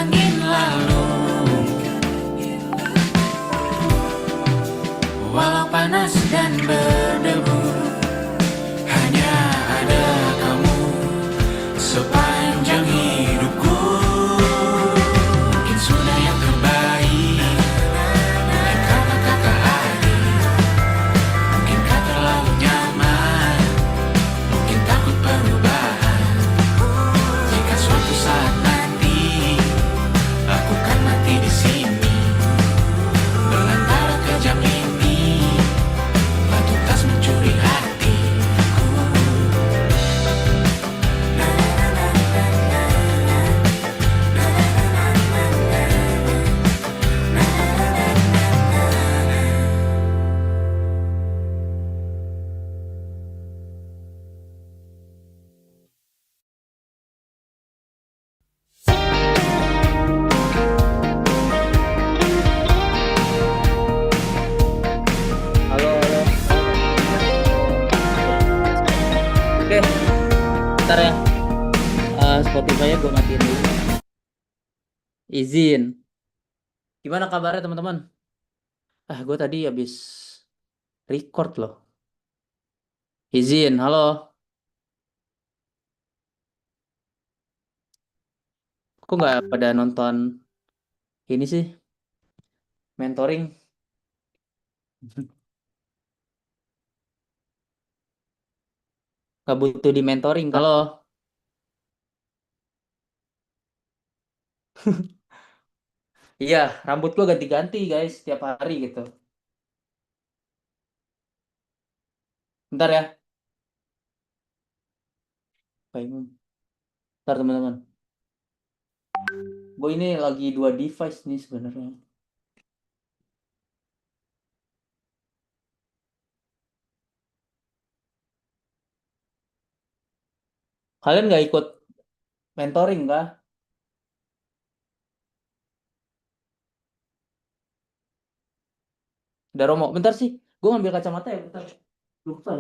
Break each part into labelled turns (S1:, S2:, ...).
S1: angin lalu, walau panas dan berdebu, hanya ada kamu sepanjang hidupku. Mungkin sudah yang terbaik, mungkin karena kata adik, mungkinkah terlalu nyaman, mungkin takut perubahan. Jika suatu saat nanti aku kan mati di sini, belantara kejam ini batu tas mencuri hatiku.
S2: Halo, halo, oke, ntar ya. Spotify-nya gue matiin dulu. Izin. Gimana kabarnya teman-teman? Gue tadi habis record loh. Izin, halo. Kok nggak pada nonton ini sih? Mentoring. Nggak butuh di mentoring. Kalau iya, rambut gue ganti-ganti guys, tiap hari gitu. Bentar ya. Baik, bentar teman-teman. Gue ini lagi dua device nih sebenarnya. Kalian nggak ikut mentoring kah? Udah Romo, bentar sih. Gue ngambil kacamata ya, bentar. Lupa.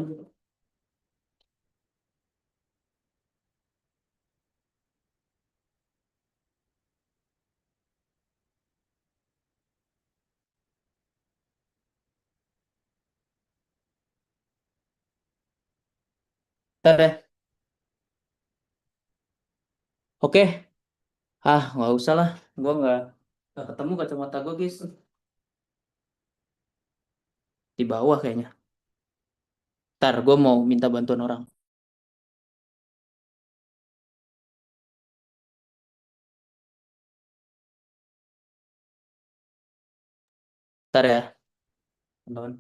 S2: Bentar deh. Oke. Nggak usah lah. Gue nggak ketemu kacamata gue guys. Di bawah kayaknya. Ntar gue mau minta bantuan orang. Ntar ya, teman-teman.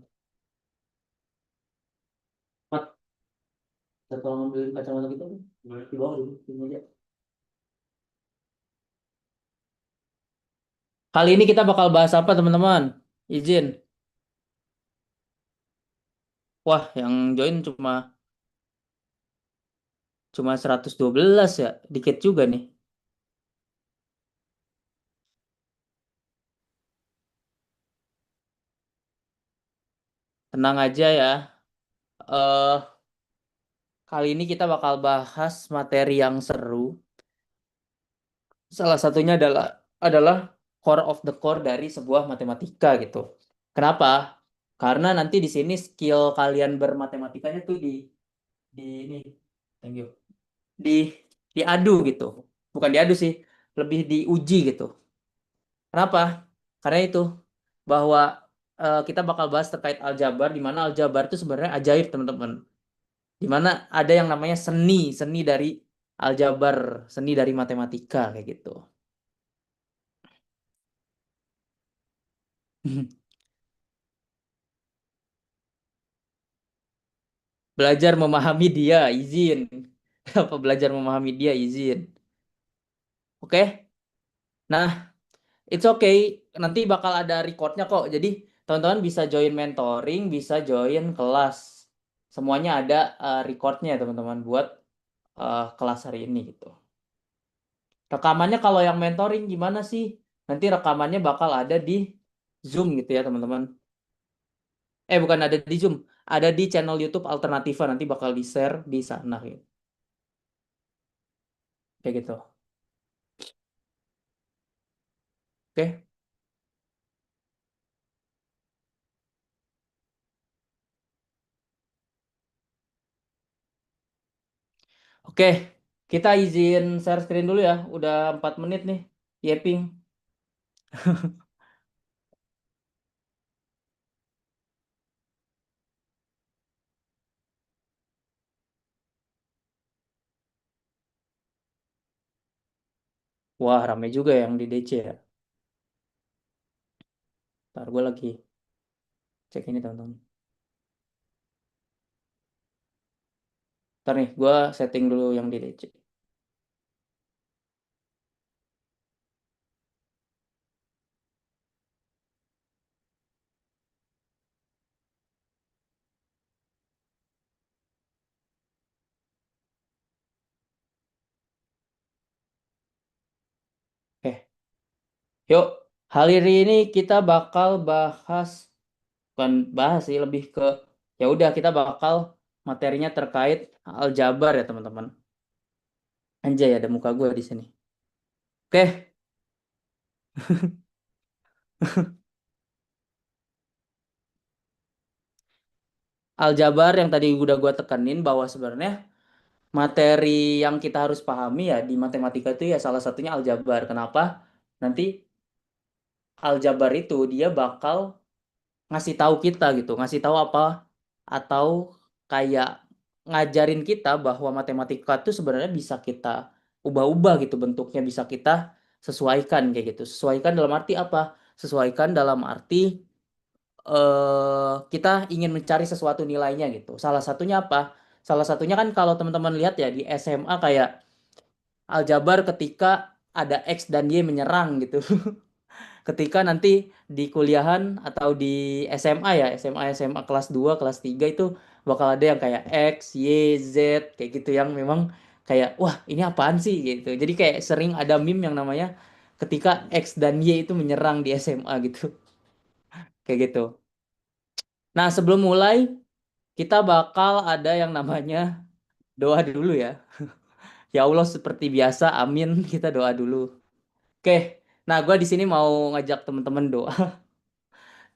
S2: Mat, kita tolong ambilin kacamata kita. Di bawah dulu, di meja. Kali ini kita bakal bahas apa teman-teman? Izin. Wah, yang join cuma cuma 112 ya. Dikit juga nih. Tenang aja ya. eh Kali ini kita bakal bahas materi yang seru. Salah satunya adalah core of the core dari sebuah matematika gitu. Kenapa? Karena nanti di sini skill kalian bermatematikanya tuh di ini, thank you. Di diadu gitu. Bukan diadu sih, lebih diuji gitu. Kenapa? Karena itu bahwa kita bakal bahas terkait aljabar, di mana aljabar itu sebenarnya ajaib teman-teman. Di mana ada yang namanya seni, seni dari aljabar, seni dari matematika kayak gitu. Belajar memahami dia, izin. Apa belajar memahami dia, izin. Oke? Nah, it's okay. Nanti bakal ada recordnya kok. Jadi, teman-teman bisa join mentoring, bisa join kelas. Semuanya ada recordnya ya, teman-teman, buat kelas hari ini gitu. Rekamannya kalau yang mentoring gimana sih? Nanti rekamannya bakal ada di Zoom gitu ya, teman-teman. Bukan ada di Zoom. Ada di channel YouTube Alternativa. Nanti bakal di-share di sana gitu. Kayak gitu. Oke, oke. Kita izin share screen dulu ya. Udah 4 menit nih. Yeping. Wah, rame juga yang di DC ya. Ntar gue lagi cek ini teman-teman. Ntar nih, gue setting dulu yang di DC. Oke, yuk. Hari ini kita bakal bahas, bukan bahas sih, lebih ke ya udah kita bakal materinya terkait aljabar ya teman-teman. Anjay, ada muka gue di sini. Oke, aljabar yang tadi udah gue tekenin bahwa sebenarnya materi yang kita harus pahami ya di matematika itu ya salah satunya aljabar. Kenapa? Nanti aljabar itu dia bakal ngasih tahu kita gitu, ngasih tahu apa atau kayak ngajarin kita bahwa matematika itu sebenarnya bisa kita ubah-ubah gitu bentuknya, bisa kita sesuaikan kayak gitu. Sesuaikan dalam arti apa? Sesuaikan dalam arti kita ingin mencari sesuatu nilainya gitu. Salah satunya apa? Salah satunya kan kalau teman-teman lihat ya di SMA kayak aljabar ketika ada X dan Y menyerang gitu. Ketika nanti di kuliahan atau di SMA ya, SMA kelas 2 kelas 3 itu bakal ada yang kayak X, Y, Z kayak gitu yang memang kayak wah, ini apaan sih gitu. Jadi kayak sering ada meme yang namanya ketika X dan Y itu menyerang di SMA gitu. Kayak gitu. Nah, sebelum mulai kita bakal ada yang namanya doa dulu ya. Ya Allah, seperti biasa, amin. Kita doa dulu. Oke. Nah, gue di sini mau ngajak teman-teman doa.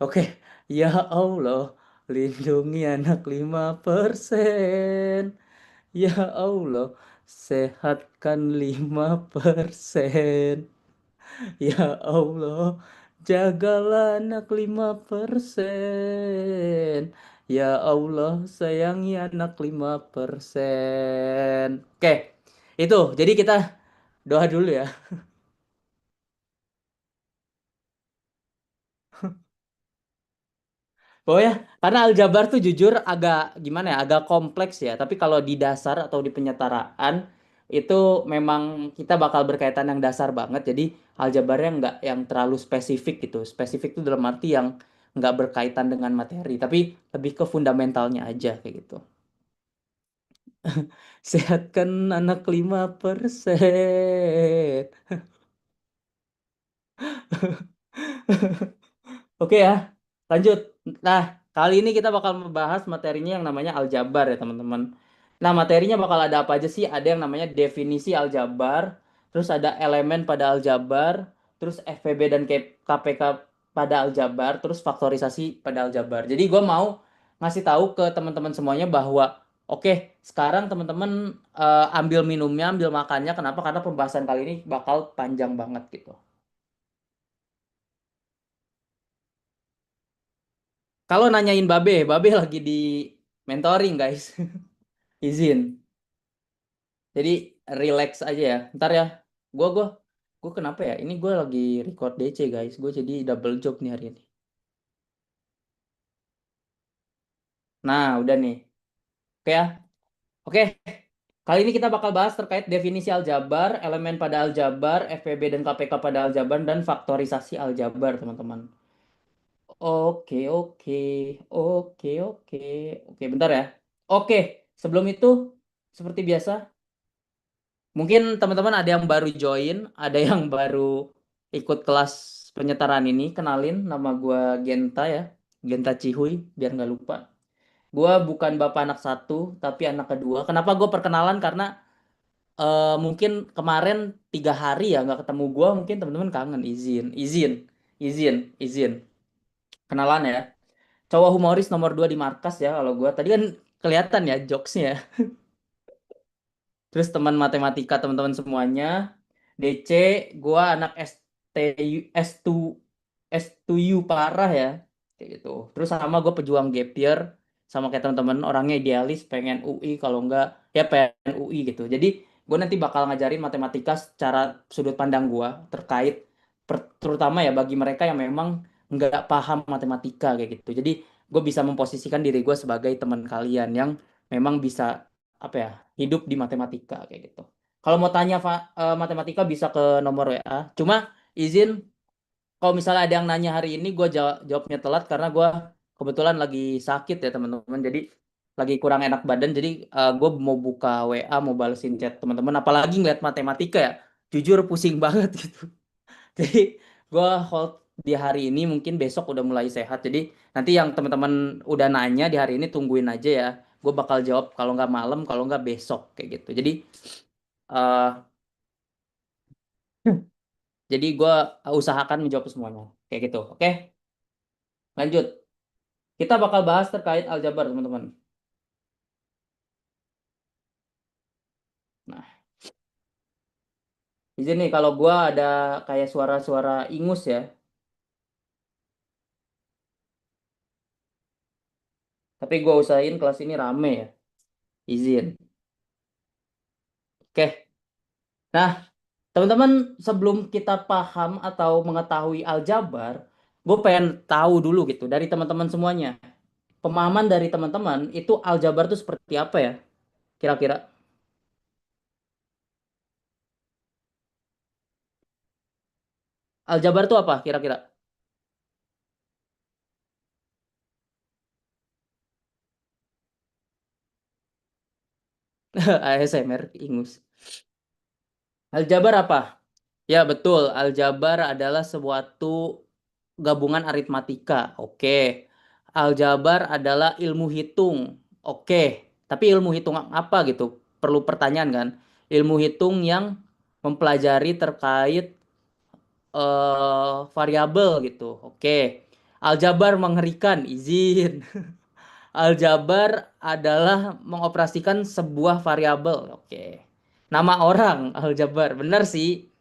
S2: Oke, ya Allah, lindungi anak 5%. Ya Allah, sehatkan 5%. Ya Allah, jagalah anak 5%. Ya Allah, sayangi anak 5%. Oke, itu. Jadi kita doa dulu ya. Pokoknya karena aljabar tuh jujur agak gimana ya, agak kompleks ya. Tapi kalau di dasar atau di penyetaraan itu memang kita bakal berkaitan yang dasar banget. Jadi aljabarnya nggak yang terlalu spesifik gitu. Spesifik itu dalam arti yang nggak berkaitan dengan materi, tapi lebih ke fundamentalnya aja kayak gitu. Sehatkan anak 5%. Oke ya, lanjut. Nah, kali ini kita bakal membahas materinya yang namanya aljabar ya teman-teman. Nah, materinya bakal ada apa aja sih? Ada yang namanya definisi aljabar, terus ada elemen pada aljabar, terus FPB dan KPK pada aljabar, terus faktorisasi pada aljabar. Jadi gue mau ngasih tahu ke teman-teman semuanya bahwa oke, sekarang teman-teman ambil minumnya, ambil makannya. Kenapa? Karena pembahasan kali ini bakal panjang banget gitu. Kalau nanyain Babe, Babe lagi di mentoring guys. Izin. Jadi relax aja ya. Ntar ya. Gua gua gua kenapa ya? Ini gue lagi record DC guys. Gue jadi double job nih hari ini. Nah, udah nih. Oke ya. Oke. Kali ini kita bakal bahas terkait definisi aljabar, elemen pada aljabar, FPB dan KPK pada aljabar, dan faktorisasi aljabar, teman-teman. Oke, oke. Oke, oke. Oke, bentar ya. Oke, sebelum itu, seperti biasa, mungkin teman-teman ada yang baru join, ada yang baru ikut kelas penyetaraan ini. Kenalin, nama gue Genta ya, Genta Cihuy, biar nggak lupa. Gue bukan bapak anak satu, tapi anak kedua. Kenapa gue perkenalan? Karena mungkin kemarin 3 hari ya nggak ketemu gua, mungkin teman-teman kangen. Izin, izin, izin, izin. Kenalan ya. Cowok humoris nomor 2 di markas ya kalau gua. Tadi kan kelihatan ya jokesnya ya. Terus teman matematika teman-teman semuanya. DC, gua anak STU, S2U parah ya. Kayak gitu. Terus sama gue pejuang gap year. Sama kayak teman-teman orangnya idealis, pengen UI kalau enggak ya pengen UI gitu. Jadi gue nanti bakal ngajarin matematika secara sudut pandang gue terkait terutama ya bagi mereka yang memang nggak paham matematika kayak gitu. Jadi gue bisa memposisikan diri gue sebagai teman kalian yang memang bisa apa ya hidup di matematika kayak gitu. Kalau mau tanya matematika bisa ke nomor WA. Cuma izin kalau misalnya ada yang nanya hari ini gue jawabnya telat karena gue kebetulan lagi sakit ya teman-teman. Jadi lagi kurang enak badan. Jadi gue mau buka WA, mau balesin chat teman-teman. Apalagi ngeliat matematika ya. Jujur pusing banget gitu. Jadi gue hold di hari ini mungkin besok udah mulai sehat. Jadi nanti yang teman-teman udah nanya di hari ini tungguin aja ya. Gue bakal jawab kalau nggak malam, kalau nggak besok kayak gitu. Eh, jadi gue usahakan menjawab semuanya kayak gitu. Oke, lanjut. Kita bakal bahas terkait aljabar teman-teman. Nah, di sini kalau gue ada kayak suara-suara ingus ya. Tapi gue usahain kelas ini rame ya. Izin. Oke. Nah, teman-teman, sebelum kita paham atau mengetahui aljabar, gue pengen tahu dulu gitu dari teman-teman semuanya. Pemahaman dari teman-teman itu aljabar itu seperti apa ya? Kira-kira aljabar itu apa? Kira-kira ASMR ingus. Aljabar apa? Ya betul, aljabar adalah suatu gabungan aritmatika. Oke. Aljabar adalah ilmu hitung. Oke. Tapi ilmu hitung apa gitu? Perlu pertanyaan kan? Ilmu hitung yang mempelajari terkait variabel gitu. Oke. Aljabar mengerikan, izin. Aljabar adalah mengoperasikan sebuah variabel. Oke. Nama orang aljabar, benar sih.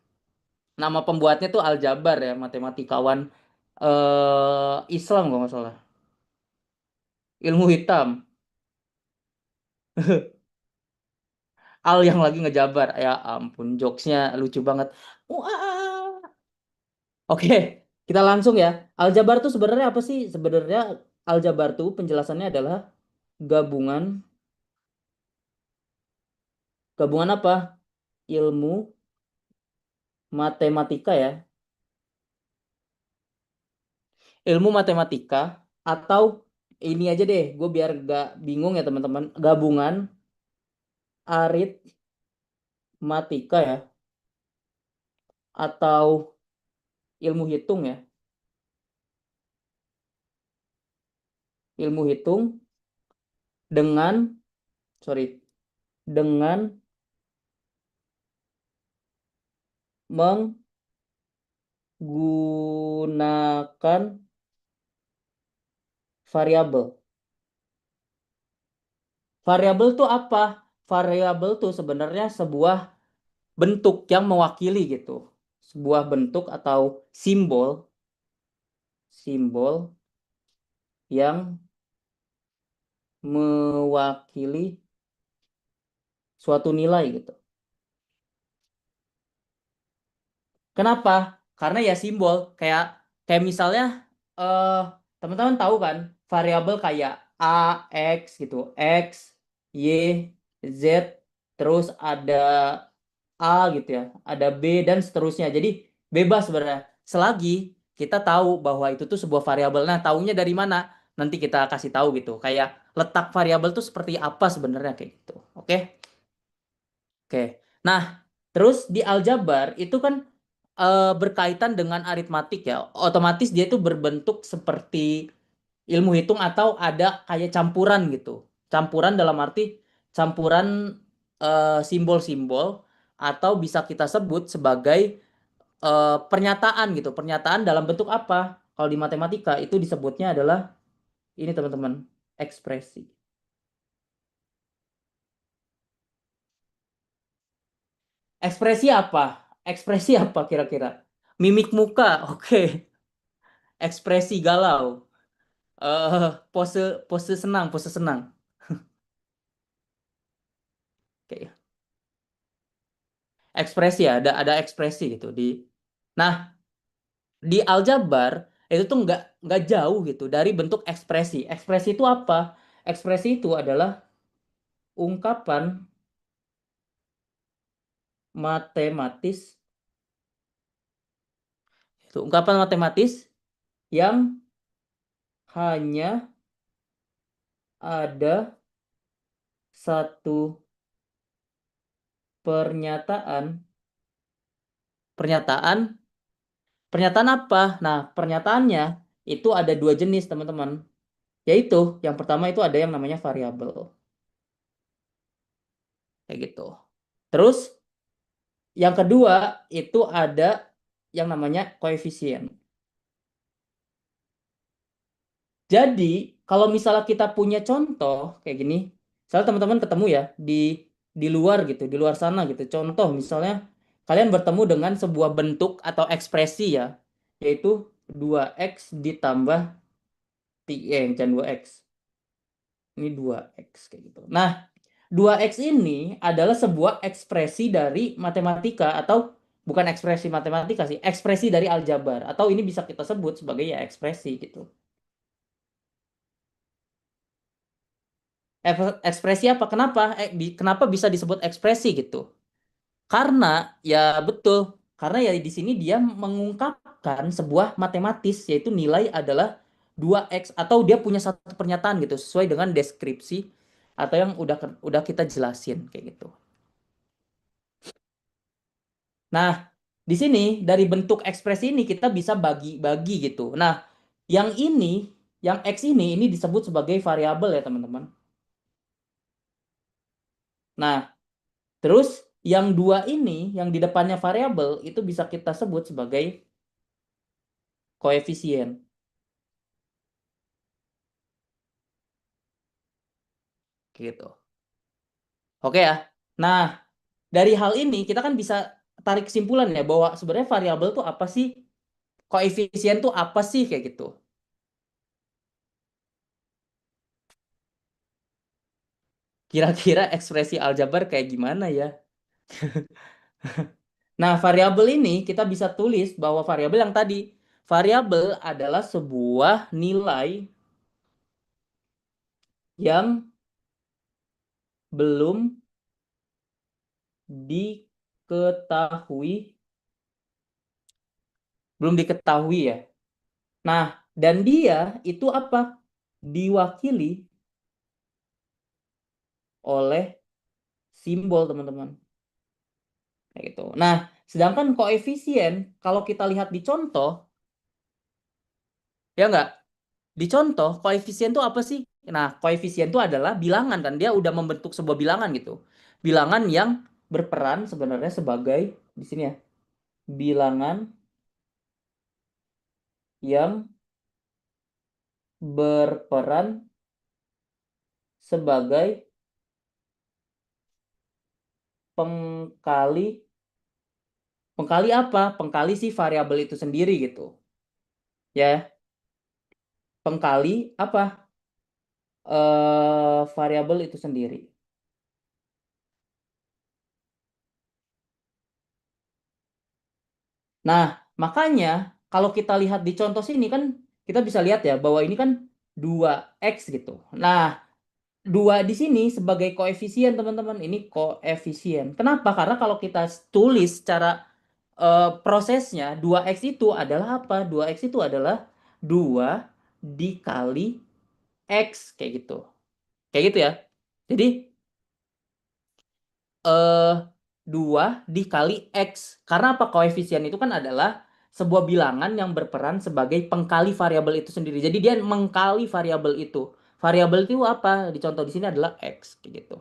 S2: Nama pembuatnya tuh Aljabar ya, matematikawan Islam kalau nggak salah. Ilmu hitam. Al yang lagi ngejabar. Ya ampun, jokesnya lucu banget. Wah. Oke, kita langsung ya. Aljabar tuh sebenarnya apa sih? Sebenarnya aljabar tuh penjelasannya adalah gabungan gabungan apa? Ilmu matematika ya. Ilmu matematika atau ini aja deh, gue biar gak bingung ya teman-teman. Gabungan aritmatika ya atau ilmu hitung ya. Ilmu hitung dengan sorry dengan menggunakan variabel. Variabel tuh apa? Variabel tuh sebenarnya sebuah bentuk yang mewakili gitu. Sebuah bentuk atau simbol simbol yang mewakili suatu nilai gitu. Kenapa? Karena ya simbol kayak kayak misalnya eh teman-teman tahu kan variabel kayak A, X gitu, X, Y, Z, terus ada A gitu ya, ada B dan seterusnya. Jadi bebas sebenarnya. Selagi kita tahu bahwa itu tuh sebuah variabel. Nah, taunya dari mana? Nanti kita kasih tahu gitu. Kayak letak variabel tuh seperti apa sebenarnya kayak gitu. Oke? Oke. Nah, terus di aljabar itu kan berkaitan dengan aritmatik ya. Otomatis dia itu berbentuk seperti ilmu hitung atau ada kayak campuran gitu. Campuran dalam arti campuran simbol-simbol atau bisa kita sebut sebagai pernyataan gitu. Pernyataan dalam bentuk apa? Kalau di matematika itu disebutnya adalah ini teman-teman, ekspresi. Ekspresi apa? Ekspresi apa kira-kira? Mimik muka, oke. Ekspresi galau. Pose pose senang, pose senang. Oke. Ekspresi ya, ada ekspresi gitu di. Nah, di aljabar itu tuh nggak jauh gitu dari bentuk ekspresi. Ekspresi itu apa? Ekspresi itu adalah ungkapan matematis. Itu ungkapan matematis yang hanya ada satu pernyataan. Pernyataan, pernyataan apa? Nah, pernyataannya itu ada dua jenis, teman-teman. Yaitu, yang pertama itu ada yang namanya variabel. Kayak gitu. Terus, yang kedua itu ada yang namanya koefisien. Jadi, kalau misalnya kita punya contoh kayak gini, misalnya teman-teman ketemu ya di luar gitu, di luar sana gitu. Contoh misalnya kalian bertemu dengan sebuah bentuk atau ekspresi ya, yaitu 2x ditambah 3, jangan 2x. Ini 2x kayak gitu. Nah, 2x ini adalah sebuah ekspresi dari matematika atau bukan ekspresi matematika sih, ekspresi dari aljabar atau ini bisa kita sebut sebagai ya ekspresi gitu. Ekspresi apa? Kenapa? Kenapa bisa disebut ekspresi gitu? Karena ya betul, karena ya di sini dia mengungkapkan sebuah matematis yaitu nilai adalah 2x atau dia punya satu pernyataan gitu sesuai dengan deskripsi atau yang udah kita jelasin kayak gitu. Nah, di sini dari bentuk ekspresi ini kita bisa bagi-bagi gitu. Nah, yang ini, yang x ini disebut sebagai variabel ya teman-teman. Nah, terus yang dua ini, yang di depannya variabel itu bisa kita sebut sebagai koefisien. Gitu. Oke ya. Nah, dari hal ini kita kan bisa tarik kesimpulan ya bahwa sebenarnya variabel tuh apa sih? Koefisien tuh apa sih kayak gitu. Kira-kira ekspresi aljabar kayak gimana ya? Nah, variabel ini kita bisa tulis bahwa variabel yang tadi, variabel adalah sebuah nilai yang belum diketahui, belum diketahui ya. Nah, dan dia itu apa? Diwakili oleh simbol, teman-teman. Kayak gitu. Nah, sedangkan koefisien, kalau kita lihat di contoh, ya nggak? Di contoh, koefisien itu apa sih? Nah, koefisien itu adalah bilangan kan. Dia udah membentuk sebuah bilangan gitu. Bilangan yang berperan sebenarnya sebagai, di sini ya, bilangan yang berperan sebagai pengkali, pengkali apa? Pengkali si variabel itu sendiri gitu. Ya, pengkali apa? Variabel itu sendiri. Nah, makanya kalau kita lihat di contoh sini kan kita bisa lihat ya bahwa ini kan 2x gitu. Nah, 2 di sini sebagai koefisien teman-teman. Ini koefisien. Kenapa? Karena kalau kita tulis secara prosesnya 2x itu adalah apa? 2x itu adalah 2 dikali x kayak gitu. Kayak gitu ya. Jadi eh 2 dikali X. Karena apa? Koefisien itu kan adalah sebuah bilangan yang berperan sebagai pengkali variabel itu sendiri. Jadi dia mengkali variabel itu. Variabel itu apa? Dicontoh di sini adalah X. Kayak gitu.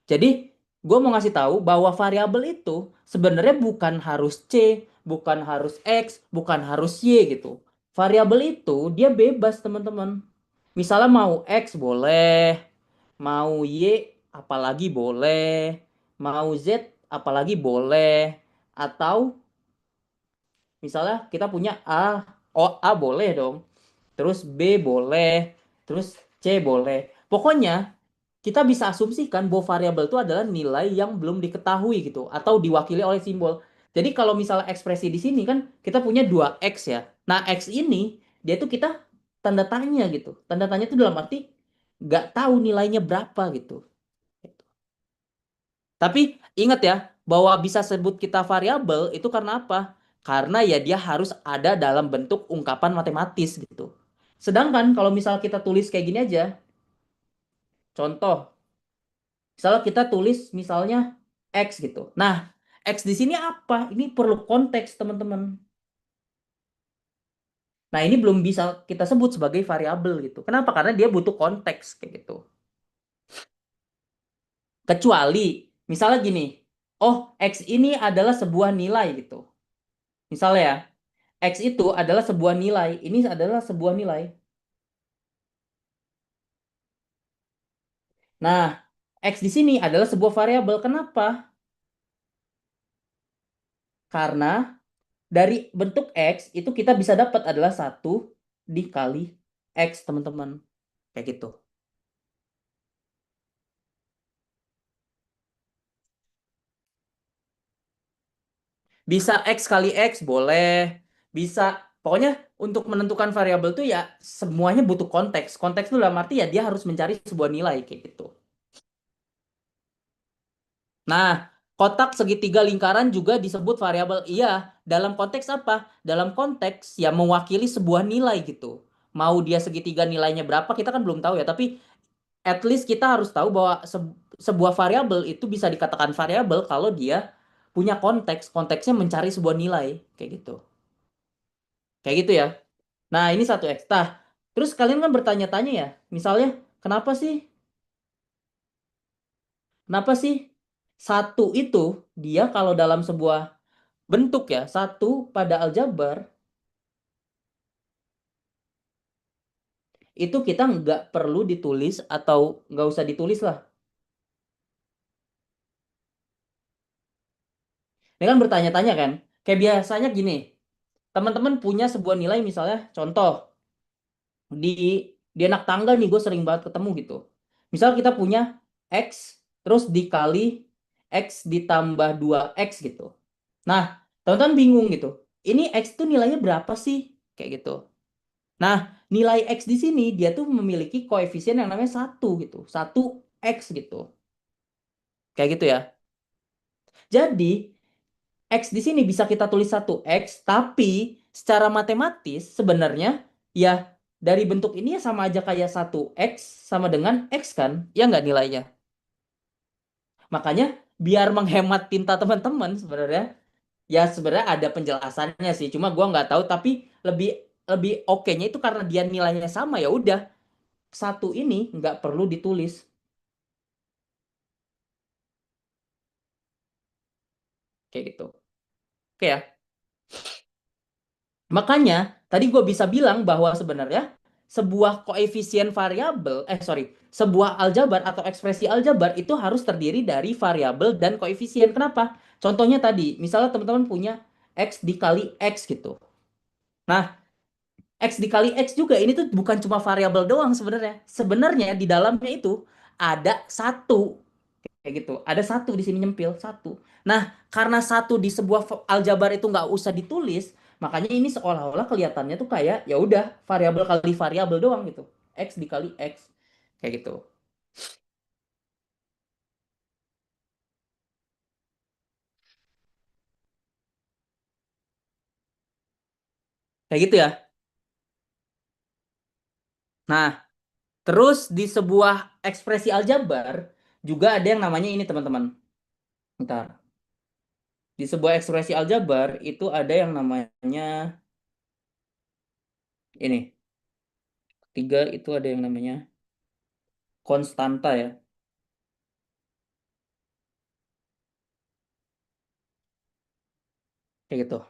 S2: Jadi gue mau ngasih tahu bahwa variabel itu sebenarnya bukan harus C, bukan harus X, bukan harus Y gitu. Variabel itu dia bebas, teman-teman. Misalnya mau X boleh, mau Y apalagi boleh, mau Z apalagi boleh, atau misalnya kita punya A, A boleh dong. Terus B boleh, terus C boleh. Pokoknya kita bisa asumsikan bahwa variabel itu adalah nilai yang belum diketahui gitu atau diwakili oleh simbol. Jadi kalau misalnya ekspresi di sini kan kita punya dua X ya. Nah, X ini dia tuh kita tanda tanya gitu. Tanda tanya itu dalam arti nggak tahu nilainya berapa gitu. Tapi ingat ya, bahwa bisa sebut kita variabel itu karena apa? Karena ya dia harus ada dalam bentuk ungkapan matematis gitu. Sedangkan kalau misal kita tulis kayak gini aja, contoh, misalnya kita tulis misalnya X gitu. Nah, X di sini apa? Ini perlu konteks, teman-teman. Nah, ini belum bisa kita sebut sebagai variabel gitu. Kenapa? Karena dia butuh konteks kayak gitu. Kecuali misalnya gini, oh, X ini adalah sebuah nilai gitu. Misalnya ya, X itu adalah sebuah nilai. Ini adalah sebuah nilai. Nah, X di sini adalah sebuah variabel. Kenapa? Karena dari bentuk X itu kita bisa dapat adalah satu dikali X, teman-teman. Kayak gitu. Bisa X kali X boleh. Bisa, pokoknya untuk menentukan variabel tuh ya semuanya butuh konteks. Konteks itu dalam arti ya dia harus mencari sebuah nilai kayak gitu. Nah, kotak segitiga lingkaran juga disebut variabel. Iya, dalam konteks apa? Dalam konteks ya mewakili sebuah nilai gitu. Mau dia segitiga nilainya berapa kita kan belum tahu ya, tapi at least kita harus tahu bahwa sebuah variabel itu bisa dikatakan variabel kalau dia punya konteks. Konteksnya mencari sebuah nilai kayak gitu. Kayak gitu ya. Nah, ini satu X. Nah, terus kalian kan bertanya-tanya ya, misalnya kenapa sih? Kenapa sih satu itu dia kalau dalam sebuah bentuk ya, satu pada aljabar itu kita nggak perlu ditulis atau nggak usah ditulis lah. Ini kan bertanya-tanya kan, kayak biasanya gini, teman-teman punya sebuah nilai misalnya, contoh di di anak tangga nih, gue sering banget ketemu gitu. Misal kita punya X terus dikali X ditambah 2X gitu. Nah, teman-teman bingung gitu. Ini X tuh nilainya berapa sih? Kayak gitu. Nah, nilai X di sini dia tuh memiliki koefisien yang namanya satu gitu. Satu X gitu. Kayak gitu ya. Jadi, X di sini bisa kita tulis satu X, tapi secara matematis sebenarnya ya dari bentuk ini ya sama aja kayak satu X sama dengan X kan? Ya nggak nilainya. Makanya biar menghemat tinta teman-teman sebenarnya ya sebenarnya ada penjelasannya sih. Cuma gua nggak tahu tapi lebih lebih oke-nya itu karena dia nilainya sama ya udah satu ini nggak perlu ditulis kayak gitu. Oke ya. Makanya tadi gue bisa bilang bahwa sebenarnya sebuah koefisien variabel, sorry, sebuah aljabar atau ekspresi aljabar itu harus terdiri dari variabel dan koefisien. Kenapa? Contohnya tadi, misalnya teman-teman punya x dikali x gitu. Nah, X dikali X juga ini tuh bukan cuma variabel doang sebenarnya. Sebenarnya di dalamnya itu ada satu kayak gitu. Ada satu di sini nyempil satu. Nah, karena satu di sebuah aljabar itu nggak usah ditulis, makanya ini seolah-olah kelihatannya tuh kayak ya udah variabel kali variabel doang gitu. X dikali X kayak gitu. Kayak gitu ya. Nah, terus di sebuah ekspresi aljabar juga ada yang namanya ini teman-teman. Bentar. Di sebuah ekspresi aljabar itu ada yang namanya ini. Tiga itu ada yang namanya konstanta ya. kayak gitu.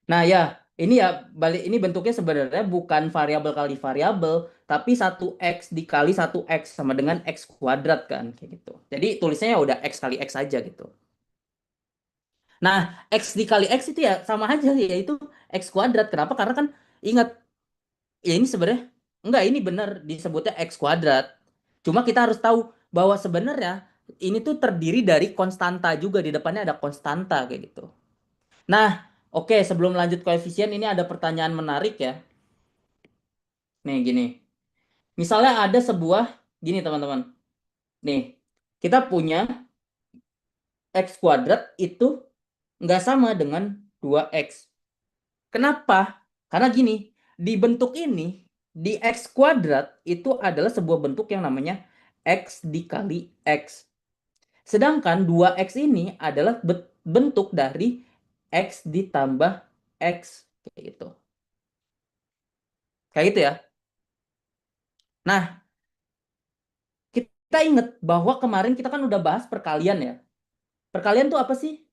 S2: Nah ya, ini ya balik ini bentuknya sebenarnya bukan variabel kali variabel, tapi satu x dikali satu x sama dengan x kuadrat kan, kayak gitu. Jadi tulisnya ya udah x kali x aja gitu. Nah, x dikali x itu ya sama aja ya itu x kuadrat. Kenapa? Karena kan ingat ya ini sebenarnya enggak ini benar disebutnya x kuadrat. Cuma kita harus tahu bahwa sebenarnya ini tuh terdiri dari konstanta juga di depannya ada konstanta kayak gitu. Nah, oke sebelum lanjut koefisien ini ada pertanyaan menarik ya. Nih gini. Misalnya ada sebuah gini teman-teman. Nih, kita punya x kuadrat itu nggak sama dengan 2x. Kenapa? Karena gini, di bentuk ini, di x kuadrat itu adalah sebuah bentuk yang namanya x dikali x. Sedangkan 2x ini adalah bentuk dari x ditambah x. Kayak gitu. Kayak gitu ya. Nah, kita ingat bahwa kemarin kita kan udah bahas perkalian ya. Perkalian tuh apa sih?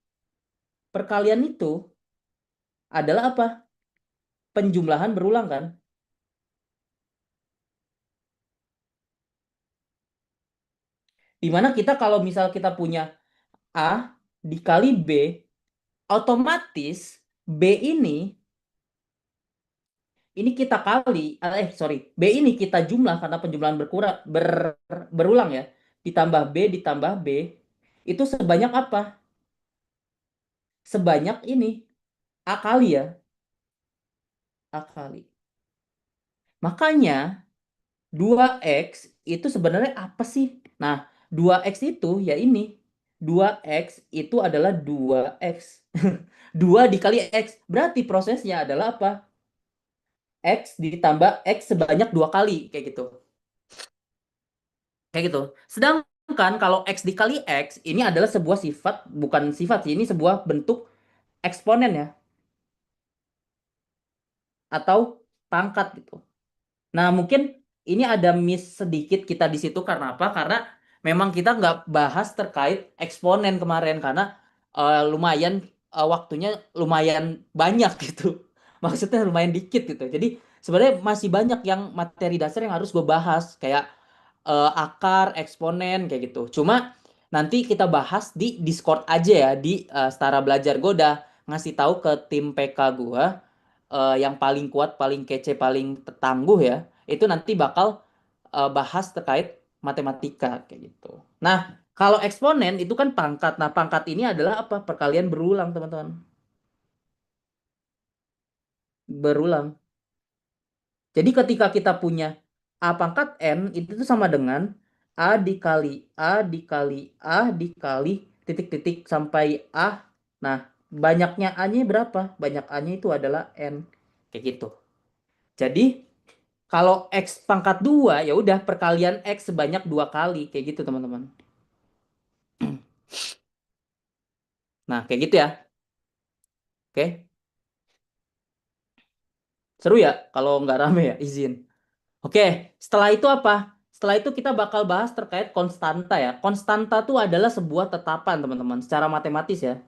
S2: Perkalian itu adalah apa? Penjumlahan berulang kan? Dimana kita kalau misal kita punya A dikali B, otomatis B ini kita kali, sorry, B ini kita jumlah karena penjumlahan berulang ya, ditambah B, itu sebanyak apa? Sebanyak ini, A kali ya, A kali. Makanya 2x itu sebenarnya apa sih? Nah, 2x itu ya ini. 2x itu adalah 2x. 2 dikali x. Berarti prosesnya adalah apa? X ditambah x sebanyak 2 kali. Kayak gitu. Kayak gitu. Sedangkan kalau x dikali x, ini adalah sebuah sifat, bukan sifat sih, ini sebuah bentuk eksponen ya. Atau pangkat gitu. Nah, mungkin ini ada miss sedikit kita di situ karena apa? Karena memang kita nggak bahas terkait eksponen kemarin karena lumayan waktunya lumayan banyak gitu. Maksudnya lumayan dikit gitu. Jadi sebenarnya masih banyak yang materi dasar yang harus gue bahas kayak akar, eksponen kayak gitu. Cuma nanti kita bahas di Discord aja ya di Setara Belajar. Gue udah ngasih tahu ke tim PK gue yang paling kuat, paling kece, paling tangguh ya, itu nanti bakal bahas terkait matematika kayak gitu. Nah, kalau eksponen itu kan pangkat. Nah, pangkat ini adalah apa? Perkalian berulang, teman-teman. Berulang. Jadi ketika kita punya A pangkat N, itu tuh sama dengan A dikali A dikali A dikali titik-titik sampai A. Nah, banyaknya A-nya berapa? Banyak A-nya itu adalah N. Kayak gitu. Jadi kalau X pangkat 2 ya udah perkalian X sebanyak 2 kali kayak gitu teman-teman. Nah kayak gitu ya. Oke. Seru ya kalau nggak rame ya izin. Oke. Setelah itu apa? Setelah itu kita bakal bahas terkait konstanta ya. Konstanta tuh adalah sebuah tetapan teman-teman secara matematis ya.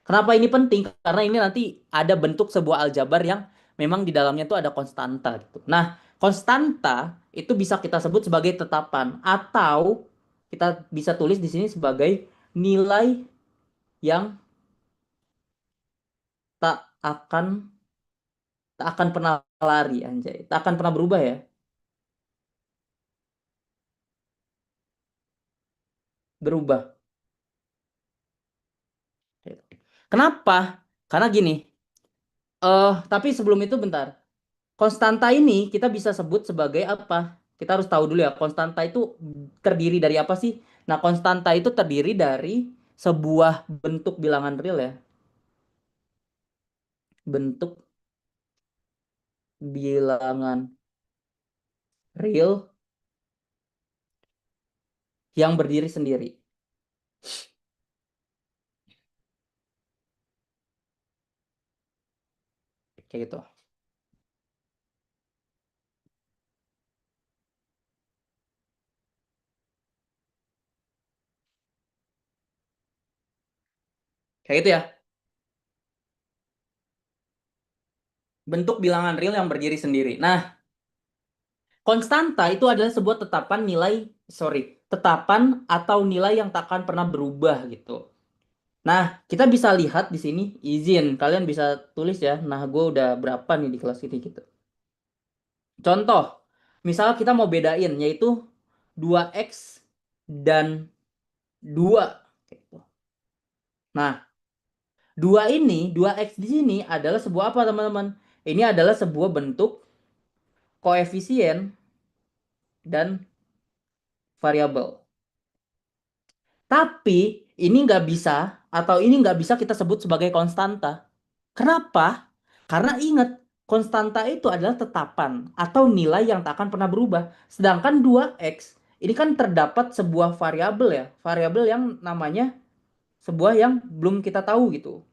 S2: Kenapa ini penting? Karena ini nanti ada bentuk sebuah aljabar yang memang di dalamnya tuh ada konstanta gitu. Nah, konstanta itu bisa kita sebut sebagai tetapan atau kita bisa tulis di sini sebagai nilai yang tak akan tak akan pernah lari anjay. Tak akan pernah berubah ya. Berubah. Kenapa? Karena gini. Tapi sebelum itu bentar. Konstanta ini kita bisa sebut sebagai apa? Kita harus tahu dulu ya, konstanta itu terdiri dari apa sih? Nah, konstanta itu terdiri dari sebuah bentuk bilangan real ya. Bentuk bilangan real yang berdiri sendiri. Kayak gitu. Kayak gitu ya. Bentuk bilangan real yang berdiri sendiri. Nah, konstanta itu adalah sebuah tetapan atau nilai yang tak akan pernah berubah gitu. Nah, kita bisa lihat di sini izin. Kalian bisa tulis ya. Nah, gue udah berapa nih di kelas ini gitu. Contoh, misal kita mau bedain yaitu 2x dan 2. Gitu. Nah, 2x di sini adalah sebuah apa, teman-teman? Ini adalah sebuah bentuk koefisien dan variabel. Tapi ini nggak bisa atau ini nggak bisa kita sebut sebagai konstanta. Kenapa? Karena ingat, konstanta itu adalah tetapan atau nilai yang tak akan pernah berubah. Sedangkan 2x ini kan terdapat sebuah variabel ya, variabel yang namanya sebuah yang belum kita tahu gitu.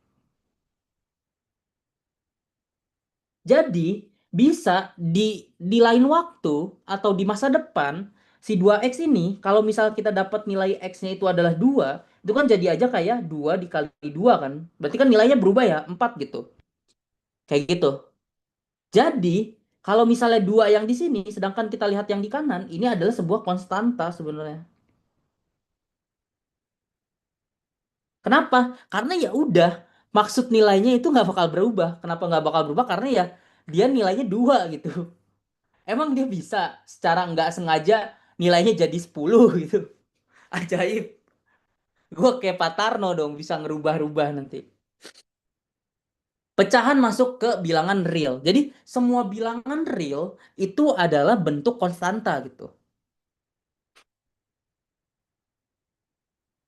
S2: Jadi bisa di lain waktu atau di masa depan si 2x ini kalau misal kita dapat nilai x-nya itu adalah 2, itu kan jadi aja kayak 2 dikali 2 kan. Berarti kan nilainya berubah ya, 4 gitu. Kayak gitu. Jadi kalau misalnya 2 yang di sini sedangkan kita lihat yang di kanan, ini adalah sebuah konstanta sebenarnya. Kenapa? Karena ya udah, maksud nilainya itu nggak bakal berubah. Kenapa nggak bakal berubah? Karena ya dia nilainya 2 gitu. Emang dia bisa secara nggak sengaja nilainya jadi 10 gitu. Ajaib. Gue kayak Pak Tarno dong bisa ngerubah-rubah nanti. Pecahan masuk ke bilangan real. Jadi semua bilangan real itu adalah bentuk konstanta gitu.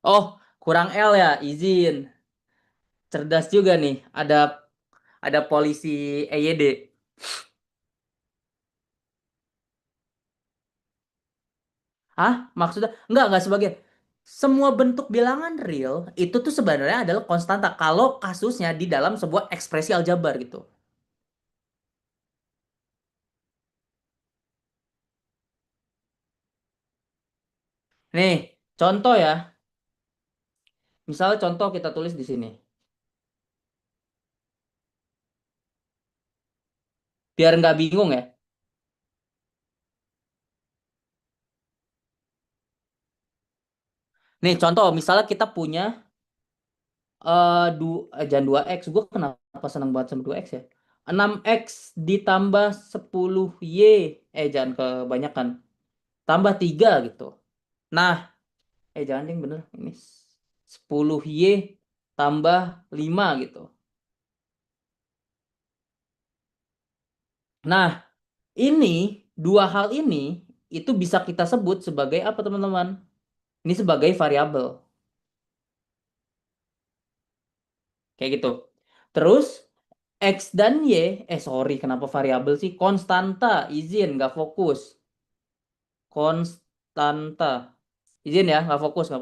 S2: Oh, kurang L ya, izin. Cerdas juga nih. Ada polisi EYD. Hah? Maksudnya? Enggak sebagian. Semua bentuk bilangan real itu tuh sebenarnya adalah konstanta kalau kasusnya di dalam sebuah ekspresi aljabar gitu. Nih, contoh ya. Misalnya contoh kita tulis di sini. Biar nggak bingung ya. Nih, contoh misalnya kita punya jangan 2x. Gue kenapa senang banget sama 2x ya? 6x ditambah 10y. Jangan kebanyakan. Tambah 3 gitu. Nah, jangan ding bener. Ini 10y tambah 5 gitu. Nah, ini dua hal ini itu bisa kita sebut sebagai apa, teman-teman? Ini sebagai variabel. Kayak gitu. Terus X dan Y, sorry, kenapa variabel sih? Konstanta, izin, nggak fokus. Konstanta. Izin ya, nggak fokus.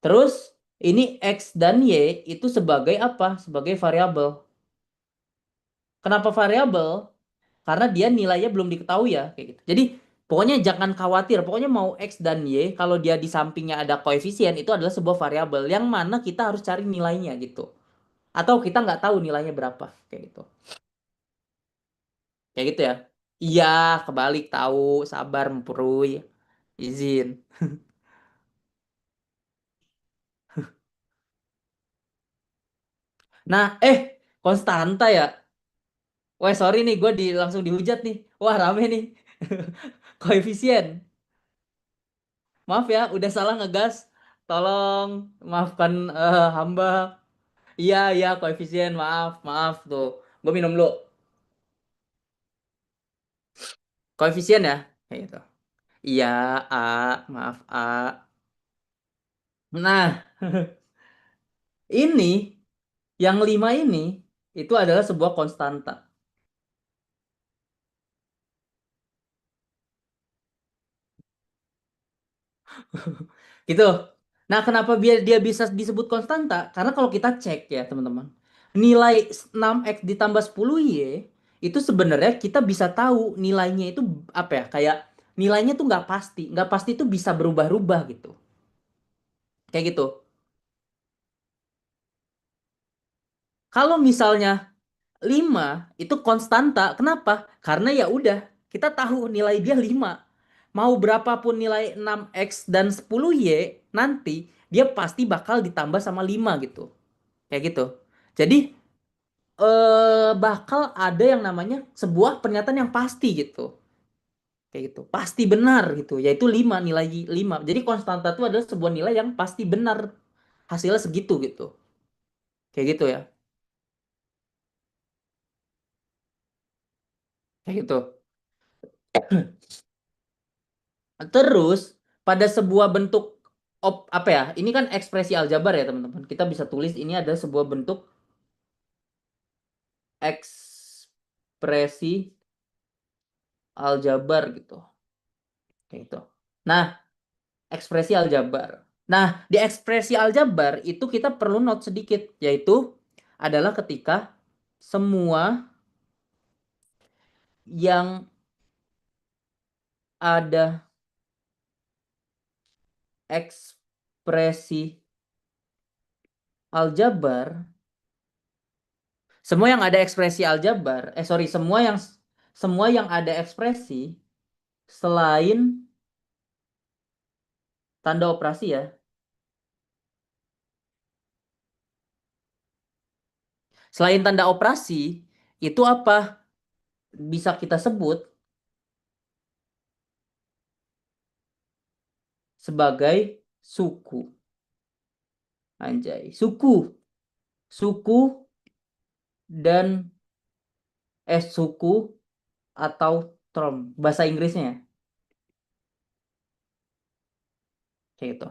S2: Terus, ini X dan Y itu sebagai apa? Sebagai variabel. Kenapa variabel? Karena dia nilainya belum diketahui ya, kayak gitu. Jadi, pokoknya jangan khawatir. Pokoknya mau X dan Y, kalau dia di sampingnya ada koefisien, itu adalah sebuah variabel. Yang mana kita harus cari nilainya gitu. Atau kita nggak tahu nilainya berapa, kayak gitu. Kayak gitu ya. Iya, kebalik tahu, sabar memperui. Izin. Nah, konstanta ya. Wah, sorry nih, gue langsung dihujat nih. Wah, rame nih. Koefisien. Maaf ya, udah salah ngegas. Tolong maafkan hamba. Iya, iya, koefisien. Maaf, maaf tuh. Gue minum dulu. Koefisien ya. Kayak gitu. Iya, A. Maaf, A. Nah, ini, yang 5 ini, itu adalah sebuah konstanta. Gitu. Nah, kenapa biar dia bisa disebut konstanta? Karena kalau kita cek ya, teman-teman. Nilai 6x ditambah 10y itu sebenarnya kita bisa tahu nilainya itu apa ya? Kayak nilainya tuh nggak pasti. Nggak pasti itu bisa berubah-ubah gitu. Kayak gitu. Kalau misalnya 5 itu konstanta. Kenapa? Karena ya udah, kita tahu nilai dia 5. Mau berapapun nilai 6x dan 10y nanti, dia pasti bakal ditambah sama 5 gitu. Kayak gitu. Jadi bakal ada yang namanya sebuah pernyataan yang pasti gitu. Kayak gitu. Pasti benar gitu, yaitu 5, nilai 5. Jadi konstanta itu adalah sebuah nilai yang pasti benar. Hasilnya segitu gitu. Kayak gitu ya. Kayak gitu. Terus pada sebuah bentuk apa ya? Ini kan ekspresi aljabar ya, teman-teman. Kita bisa tulis ini ada sebuah bentuk ekspresi aljabar gitu. Kayak gitu. Nah, ekspresi aljabar. Nah, di ekspresi aljabar itu kita perlu note sedikit, yaitu adalah ketika semua yang ada ekspresi aljabar, semua yang ada ekspresi aljabar, sorry, semua yang ada ekspresi selain tanda operasi ya. Selain tanda operasi, itu apa? Bisa kita sebut sebagai suku. Anjay, suku. Suku dan suku atau term. Bahasa Inggrisnya ya. Kayak gitu.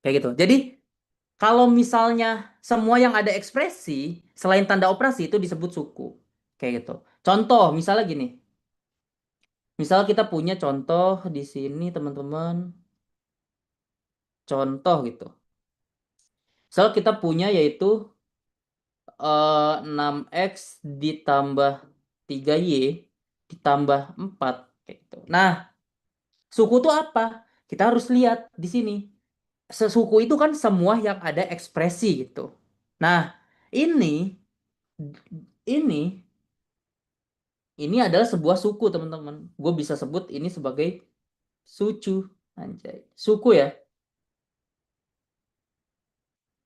S2: Kayak gitu. Jadi, kalau misalnya semua yang ada ekspresi selain tanda operasi itu disebut suku. Kayak gitu. Contoh, misalnya gini. Misal kita punya contoh di sini, teman-teman. Contoh gitu. Misal kita punya yaitu 6x ditambah 3y ditambah 4 kayak gitu. Nah, suku itu apa? Kita harus lihat di sini. Sesuku itu kan semua yang ada ekspresi gitu. Nah, ini ini ini adalah sebuah suku, teman-teman. Gue bisa sebut ini sebagai sucu. Anjay. Suku ya.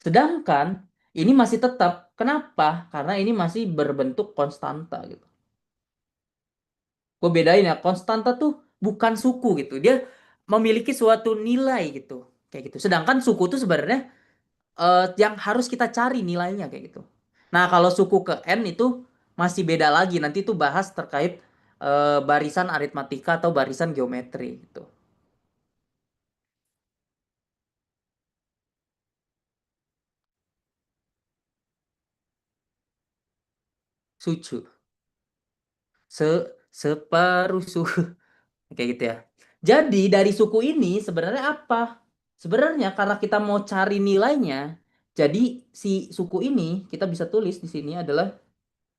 S2: Sedangkan ini masih tetap. Kenapa? Karena ini masih berbentuk konstanta gitu. Gue bedain ya, konstanta tuh bukan suku gitu. Dia memiliki suatu nilai gitu. Kayak gitu. Sedangkan suku tuh sebenarnya yang harus kita cari nilainya kayak gitu. Nah, kalau suku ke n itu masih beda lagi. Nanti tuh bahas terkait barisan aritmatika atau barisan geometri gitu. Sucu. Se separuh suku. Kayak gitu ya. Jadi dari suku ini sebenarnya apa? Sebenarnya karena kita mau cari nilainya, jadi si suku ini kita bisa tulis di sini adalah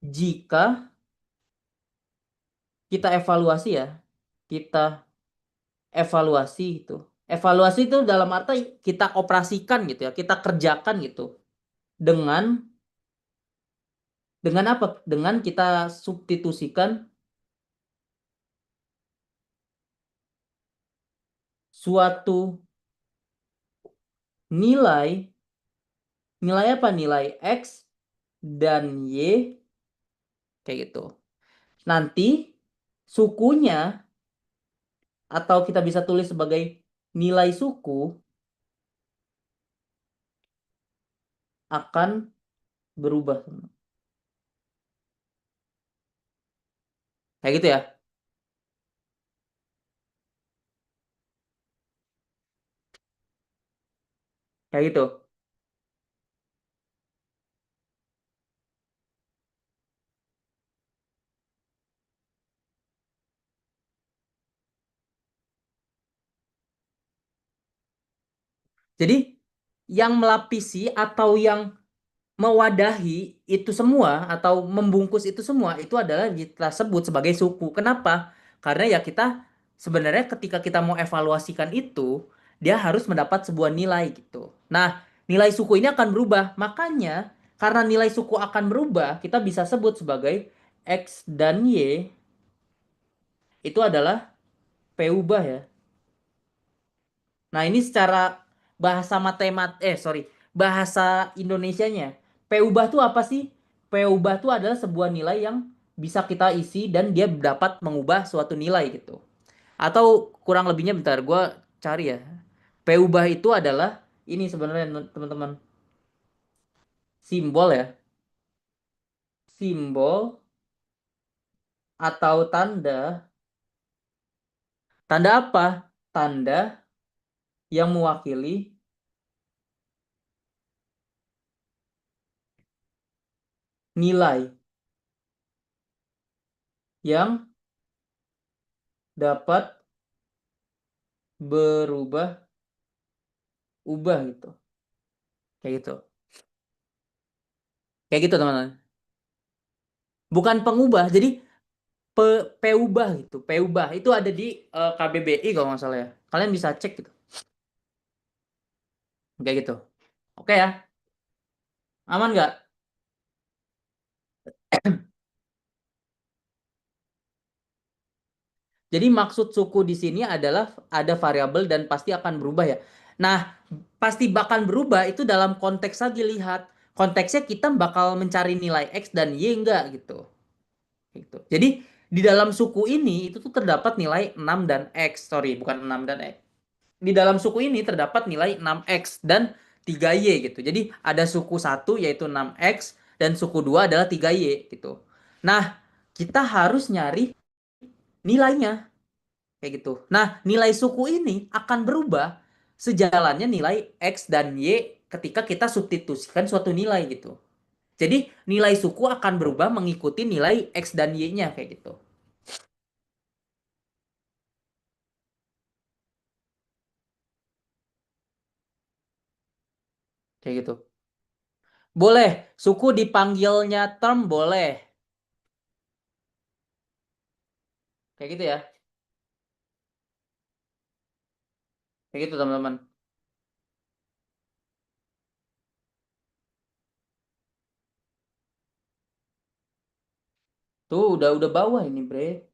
S2: jika kita evaluasi ya, kita evaluasi itu. Evaluasi itu dalam arti kita operasikan gitu ya, kita kerjakan gitu dengan apa? Dengan kita substitusikan suatu nilai, nilai apa? Nilai x dan y kayak gitu. Nanti sukunya atau kita bisa tulis sebagai nilai suku akan berubah. Kayak gitu ya. Kayak gitu. Jadi yang melapisi atau yang mewadahi itu semua atau membungkus itu semua itu adalah kita sebut sebagai suku. Kenapa? Karena ya kita sebenarnya ketika kita mau evaluasikan itu dia harus mendapat sebuah nilai gitu. Nah, nilai suku ini akan berubah. Makanya karena nilai suku akan berubah, kita bisa sebut sebagai X dan Y itu adalah P ubah ya. Nah, ini secara bahasa Indonesianya. P ubah tuh apa sih? P ubah tuh adalah sebuah nilai yang bisa kita isi dan dia dapat mengubah suatu nilai gitu. Atau kurang lebihnya bentar, gua cari ya. P ubah itu adalah ini sebenarnya teman-teman. Simbol ya. Simbol atau tanda. Tanda apa? Tanda yang mewakili nilai yang dapat berubah ubah gitu. Kayak gitu. Kayak gitu teman-teman. Bukan pengubah. Jadi pe, peubah gitu. Peubah itu ada di KBBI kalau nggak salah ya. Kalian bisa cek gitu. Kayak gitu. Oke ya. Aman nggak? Jadi maksud suku di sini adalah ada variabel dan pasti akan berubah ya. Nah, pasti bakal berubah itu dalam konteks lagi lihat. Konteksnya kita bakal mencari nilai X dan Y enggak gitu. Gitu. Jadi di dalam suku ini itu tuh terdapat nilai 6 dan X. Sorry, bukan 6 dan X. Di dalam suku ini terdapat nilai 6X dan 3Y gitu. Jadi ada suku satu yaitu 6X dan suku 2 adalah 3Y gitu. Nah, kita harus nyari nilainya kayak gitu. Nah, nilai suku ini akan berubah sejalannya nilai X dan Y ketika kita substitusikan suatu nilai gitu. Jadi nilai suku akan berubah mengikuti nilai X dan Y-nya kayak gitu. Kayak gitu. Boleh, suku dipanggilnya term boleh. Kayak gitu ya. Kayak gitu teman-teman. Tuh udah bawah ini, Bre.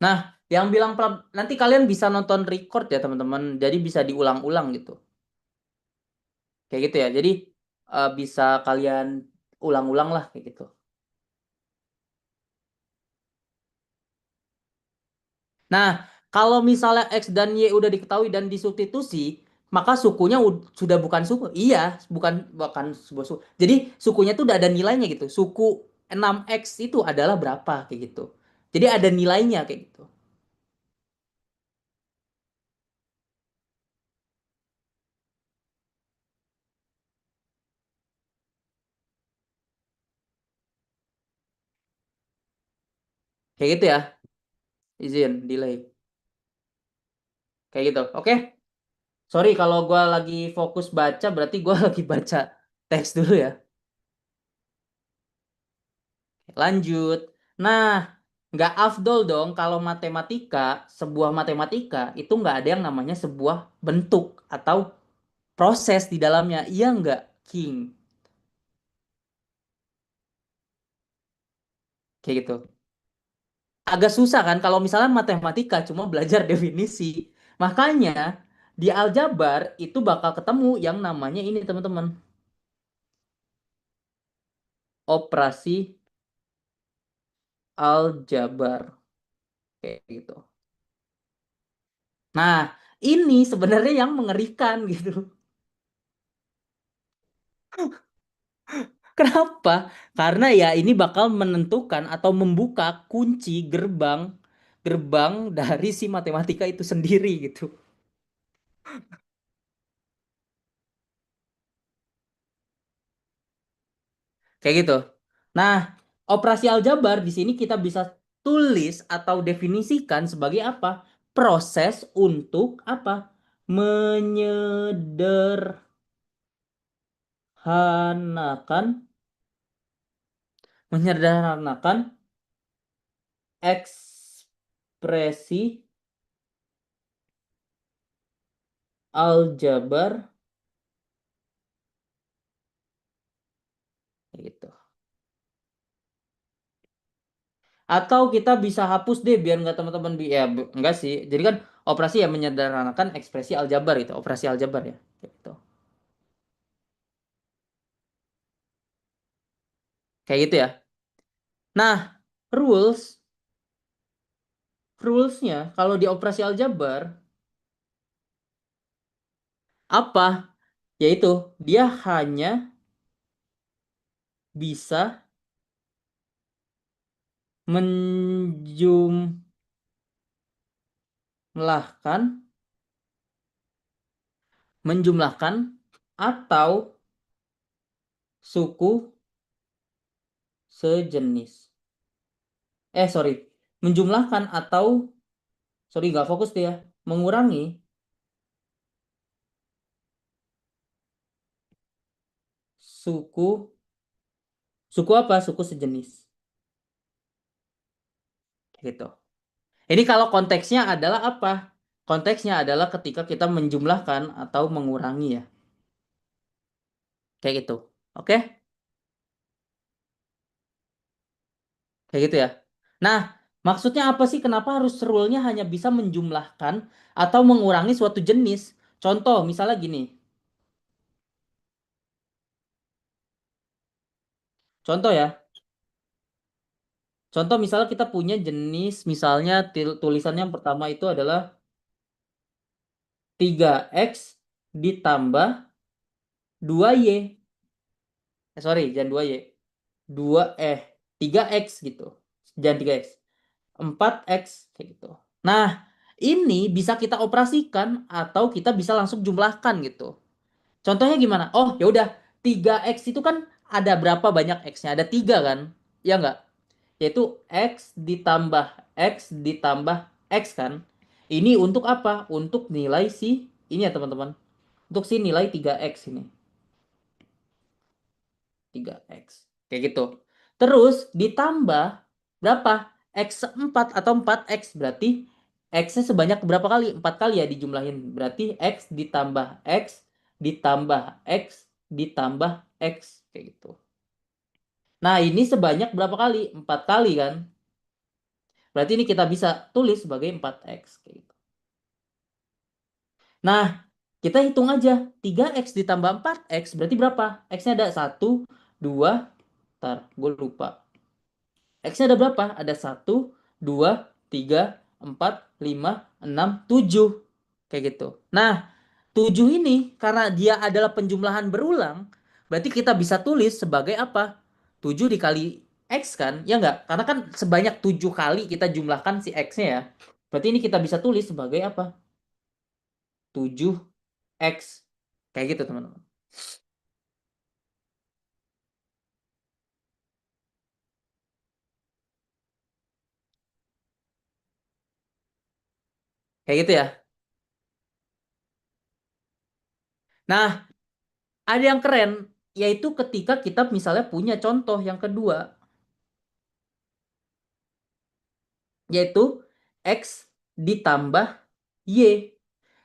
S2: Nah, yang bilang nanti kalian bisa nonton record ya, teman-teman. Jadi bisa diulang-ulang gitu. Kayak gitu ya. Jadi bisa kalian ulang-ulang lah kayak gitu. Nah, kalau misalnya X dan Y udah diketahui dan disubstitusi, maka sukunya sudah bukan suku. Iya, bukan sebuah suku. Jadi sukunya tuh udah ada nilainya gitu. Suku 6X itu adalah berapa kayak gitu. Jadi ada nilainya kayak gitu. Kayak gitu ya. Izin delay. Kayak gitu. Oke. Sorry kalau gua lagi fokus baca, berarti gua lagi baca teks dulu ya. Lanjut. Nah, nggak afdol dong kalau sebuah matematika itu nggak ada yang namanya sebuah bentuk atau proses di dalamnya. Iya nggak, King? Kayak gitu. Agak susah kan kalau misalnya matematika cuma belajar definisi. Makanya di aljabar itu bakal ketemu yang namanya ini teman-teman. Operasi aljabar. Kayak gitu. Nah, ini sebenarnya yang mengerikan gitu. Kenapa? Karena ya ini bakal menentukan atau membuka kunci gerbang gerbang dari si matematika itu sendiri gitu. Kayak gitu. Nah, operasi aljabar di sini kita bisa tulis atau definisikan sebagai apa? Proses untuk apa? Menyederhanakan menyederhanakan ekspresi aljabar gitu. Atau kita bisa hapus deh biar nggak teman-teman ya enggak sih. Jadi kan operasi ya menyederhanakan ekspresi aljabar itu, operasi aljabar ya. Gitu. Kayak gitu ya. Nah, rules rulesnya kalau di operasi aljabar apa? Yaitu dia hanya bisa menjumlahkan menjumlahkan atau suku sejenis. Sorry. Menjumlahkan atau sorry nggak fokus dia. Mengurangi suku suku apa? Suku sejenis. Gitu. Ini kalau konteksnya adalah apa? Konteksnya adalah ketika kita menjumlahkan atau mengurangi ya. Kayak gitu. Oke? Kayak gitu ya. Nah, maksudnya apa sih? Kenapa harus rule-nya hanya bisa menjumlahkan atau mengurangi suatu jenis? Contoh, misalnya gini. Contoh ya. Contoh misalnya kita punya jenis, misalnya tulisannya yang pertama itu adalah 3x ditambah 2y. Sorry, jangan 2y. 2 3x gitu. Jangan 3x. 4x kayak gitu. Nah, ini bisa kita operasikan atau kita bisa langsung jumlahkan gitu. Contohnya gimana? Oh, ya udah 3x itu kan ada berapa banyak x-nya? Ada 3 kan? Ya enggak? Yaitu x ditambah x ditambah x kan? Ini untuk apa? Untuk nilai si ini ya teman-teman. Untuk si nilai 3x ini. 3x. Kayak gitu. Terus ditambah berapa? X4 atau 4x berarti x-nya sebanyak berapa kali? 4 kali ya dijumlahin. Berarti x ditambah x ditambah x ditambah x kayak gitu. Nah, ini sebanyak berapa kali? 4 kali kan? Berarti ini kita bisa tulis sebagai 4x kayak gitu. Nah, kita hitung aja. 3x ditambah 4x berarti berapa? X-nya ada 1, 2, ntar gue lupa. X-nya ada berapa? Ada 1, 2, 3, 4, 5, 6, 7. Kayak gitu. Nah, 7 ini karena dia adalah penjumlahan berulang, berarti kita bisa tulis sebagai apa? 7 dikali X kan? Ya enggak? Karena kan sebanyak 7 kali kita jumlahkan si X-nya ya. Berarti ini kita bisa tulis sebagai apa? 7x. Kayak gitu teman-teman. Kayak gitu ya. Nah, ada yang keren, yaitu ketika kita misalnya punya contoh yang kedua, yaitu X ditambah Y.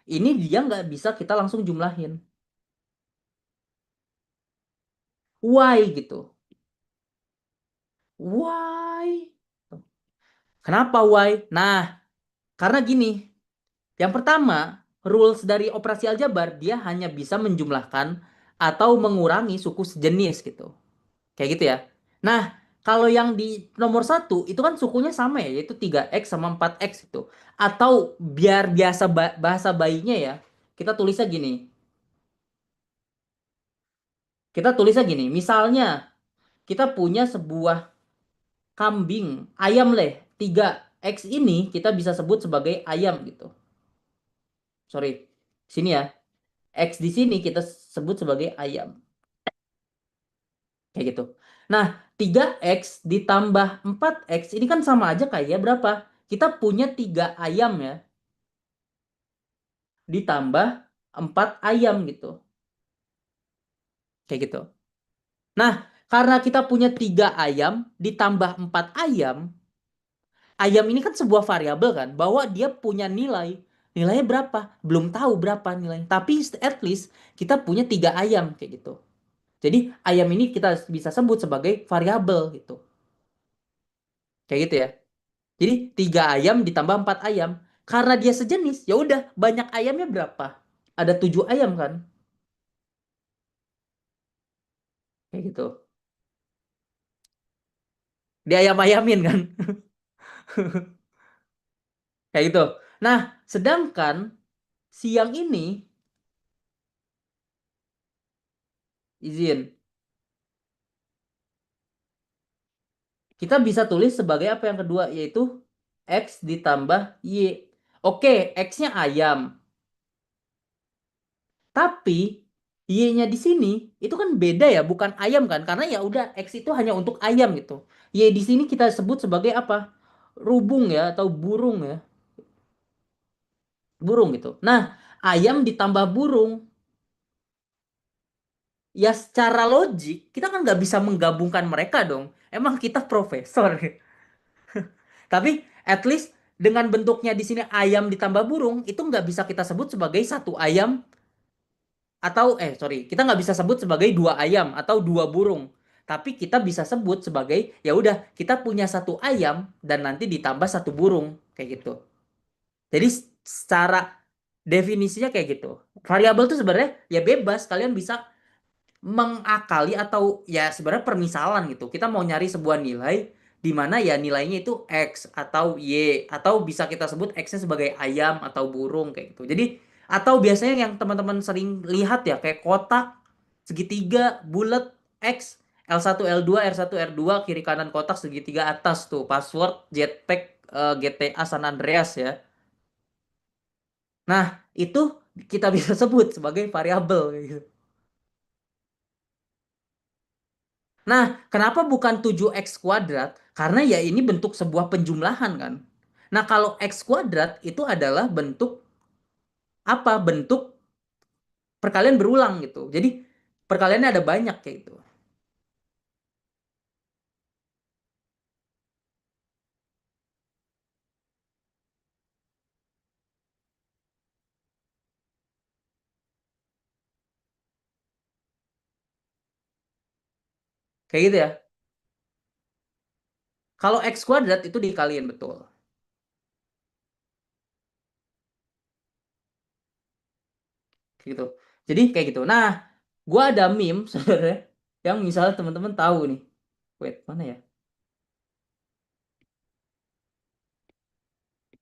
S2: Ini dia nggak bisa kita langsung jumlahin. Y gitu. Y. Kenapa Y? Nah, karena gini. Yang pertama, rules dari operasi aljabar, dia hanya bisa menjumlahkan atau mengurangi suku sejenis gitu. Kayak gitu ya. Nah, kalau yang di nomor satu itu kan sukunya sama ya, yaitu 3x sama 4x itu. Atau biar biasa bahasa bayinya ya, kita tulisnya gini. Kita tulisnya gini, misalnya kita punya sebuah kambing, ayam leh, 3x ini kita bisa sebut sebagai ayam gitu. Sorry, sini ya. X di sini kita sebut sebagai ayam. Kayak gitu. Nah, 3x ditambah 4x ini kan sama aja kayak berapa? Kita punya 3 ayam ya, ditambah 4 ayam gitu. Kayak gitu. Nah, karena kita punya 3 ayam ditambah 4 ayam, ayam ini kan sebuah variabel kan, bahwa dia punya nilai Nilainya berapa? Belum tahu berapa nilainya. Tapi at least kita punya 3 ayam kayak gitu. Jadi ayam ini kita bisa sebut sebagai variabel gitu. Kayak gitu ya. Jadi 3 ayam ditambah 4 ayam. Karena dia sejenis, ya udah banyak ayamnya berapa? Ada 7 ayam kan? Kayak gitu. Diayam-ayamin kan? Kayak gitu. Nah, sedangkan siang ini izin kita bisa tulis sebagai apa yang kedua yaitu X ditambah Y. Oke, X-nya ayam. Tapi Y-nya di sini itu kan beda ya, bukan ayam kan? Karena ya udah X itu hanya untuk ayam gitu. Y di sini kita sebut sebagai apa? Rubung ya atau burung ya. Burung gitu. Nah, ayam ditambah burung. Ya secara logik kita kan nggak bisa menggabungkan mereka dong. Emang kita profesor. Tapi at least dengan bentuknya di sini ayam ditambah burung itu nggak bisa kita sebut sebagai 1 ayam atau sorry kita nggak bisa sebut sebagai 2 ayam atau 2 burung. Tapi kita bisa sebut sebagai ya udah kita punya 1 ayam dan nanti ditambah 1 burung kayak gitu. Jadi secara definisinya kayak gitu. Variabel itu sebenarnya ya bebas kalian bisa mengakali atau ya sebenarnya permisalan gitu. Kita mau nyari sebuah nilai di mana ya nilainya itu X atau Y atau bisa kita sebut X-nya sebagai ayam atau burung kayak gitu. Jadi atau biasanya yang teman-teman sering lihat ya kayak kotak, segitiga, bulat, X, L1, L2, R1, R2, kiri kanan kotak, segitiga atas tuh password Jetpack GTA San Andreas ya. Nah, itu kita bisa sebut sebagai variabel kayak gitu. Nah, kenapa bukan 7x²? Karena ya ini bentuk sebuah penjumlahan kan. Nah, kalau x² itu adalah bentuk apa? Bentuk perkalian berulang gitu. Jadi perkaliannya ada banyak kayak gitu. Kayak gitu ya. Kalau x² itu dikaliin betul. Kayak gitu. Jadi kayak gitu. Nah, gua ada meme sebenarnya yang misalnya teman-teman tahu nih. Wait, mana ya?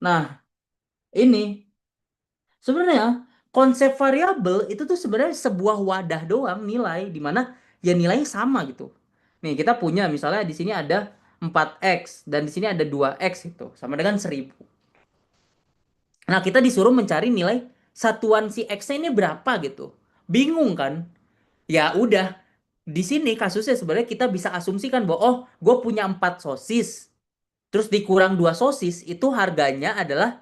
S2: Nah, ini sebenarnya konsep variabel itu tuh sebenarnya sebuah wadah doang nilai di mana ya nilainya sama gitu. Nih kita punya misalnya di sini ada 4x dan di sini ada 2x itu sama dengan 1000. Nah, kita disuruh mencari nilai satuan si x-nya ini berapa gitu. Bingung kan? Ya udah, di sini kasusnya sebenarnya kita bisa asumsikan bahwa oh, gue punya 4 sosis. Terus dikurang 2 sosis itu harganya adalah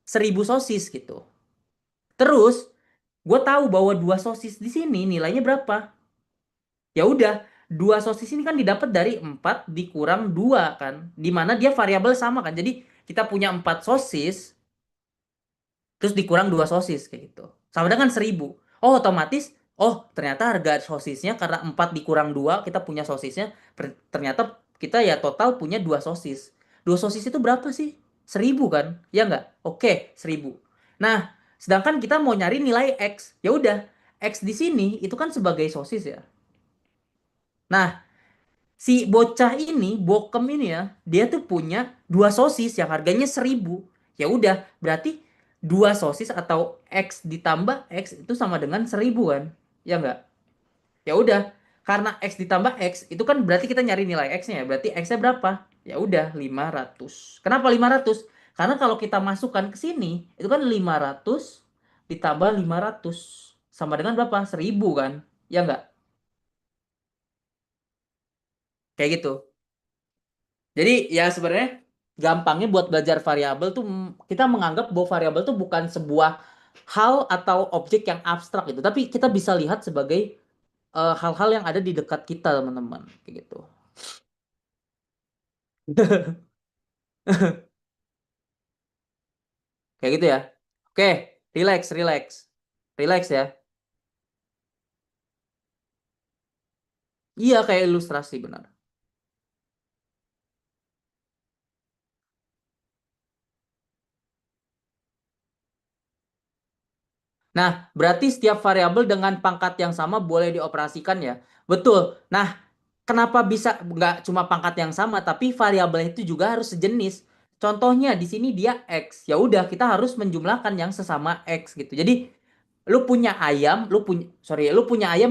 S2: 1000 sosis gitu. Terus gue tahu bahwa 2 sosis di sini nilainya berapa? Ya udah, 2 sosis ini kan didapat dari 4 dikurang 2 kan. Dimana dia variabel sama kan. Jadi kita punya 4 sosis, terus dikurang 2 sosis kayak gitu. Sama dengan 1000. Oh otomatis, oh ternyata harga sosisnya karena 4 dikurang 2 kita punya sosisnya. Ternyata kita ya total punya 2 sosis. 2 sosis itu berapa sih? 1000 kan? Ya nggak? Oke, 1000. Nah, sedangkan kita mau nyari nilai X. Ya udah, X di sini itu kan sebagai sosis ya. Nah, si bocah ini, Bokem ini ya, dia tuh punya 2 sosis yang harganya 1000. Ya udah, berarti 2 sosis atau X ditambah X itu sama dengan 1000 kan? Ya enggak? Ya udah, karena X ditambah X itu kan berarti kita nyari nilai X-nya ya. Berarti X-nya berapa? Ya udah 500. Kenapa 500? Karena kalau kita masukkan ke sini, itu kan 500 ditambah 500 sama dengan berapa? 1000 kan? Ya enggak? Kayak gitu. Jadi ya sebenarnya gampangnya buat belajar variabel tuh kita menganggap bahwa variabel tuh bukan sebuah hal atau objek yang abstrak gitu, tapi kita bisa lihat sebagai hal-hal yang ada di dekat kita teman-teman kayak gitu. Kayak gitu ya. Oke, relax, relax. Relax ya. Iya, kayak ilustrasi benar. Nah, berarti setiap variabel dengan pangkat yang sama boleh dioperasikan ya. Betul. Nah, kenapa bisa nggak cuma pangkat yang sama, tapi variabel itu juga harus sejenis. Contohnya di sini dia X. Ya udah, kita harus menjumlahkan yang sesama X gitu. Jadi, lu punya ayam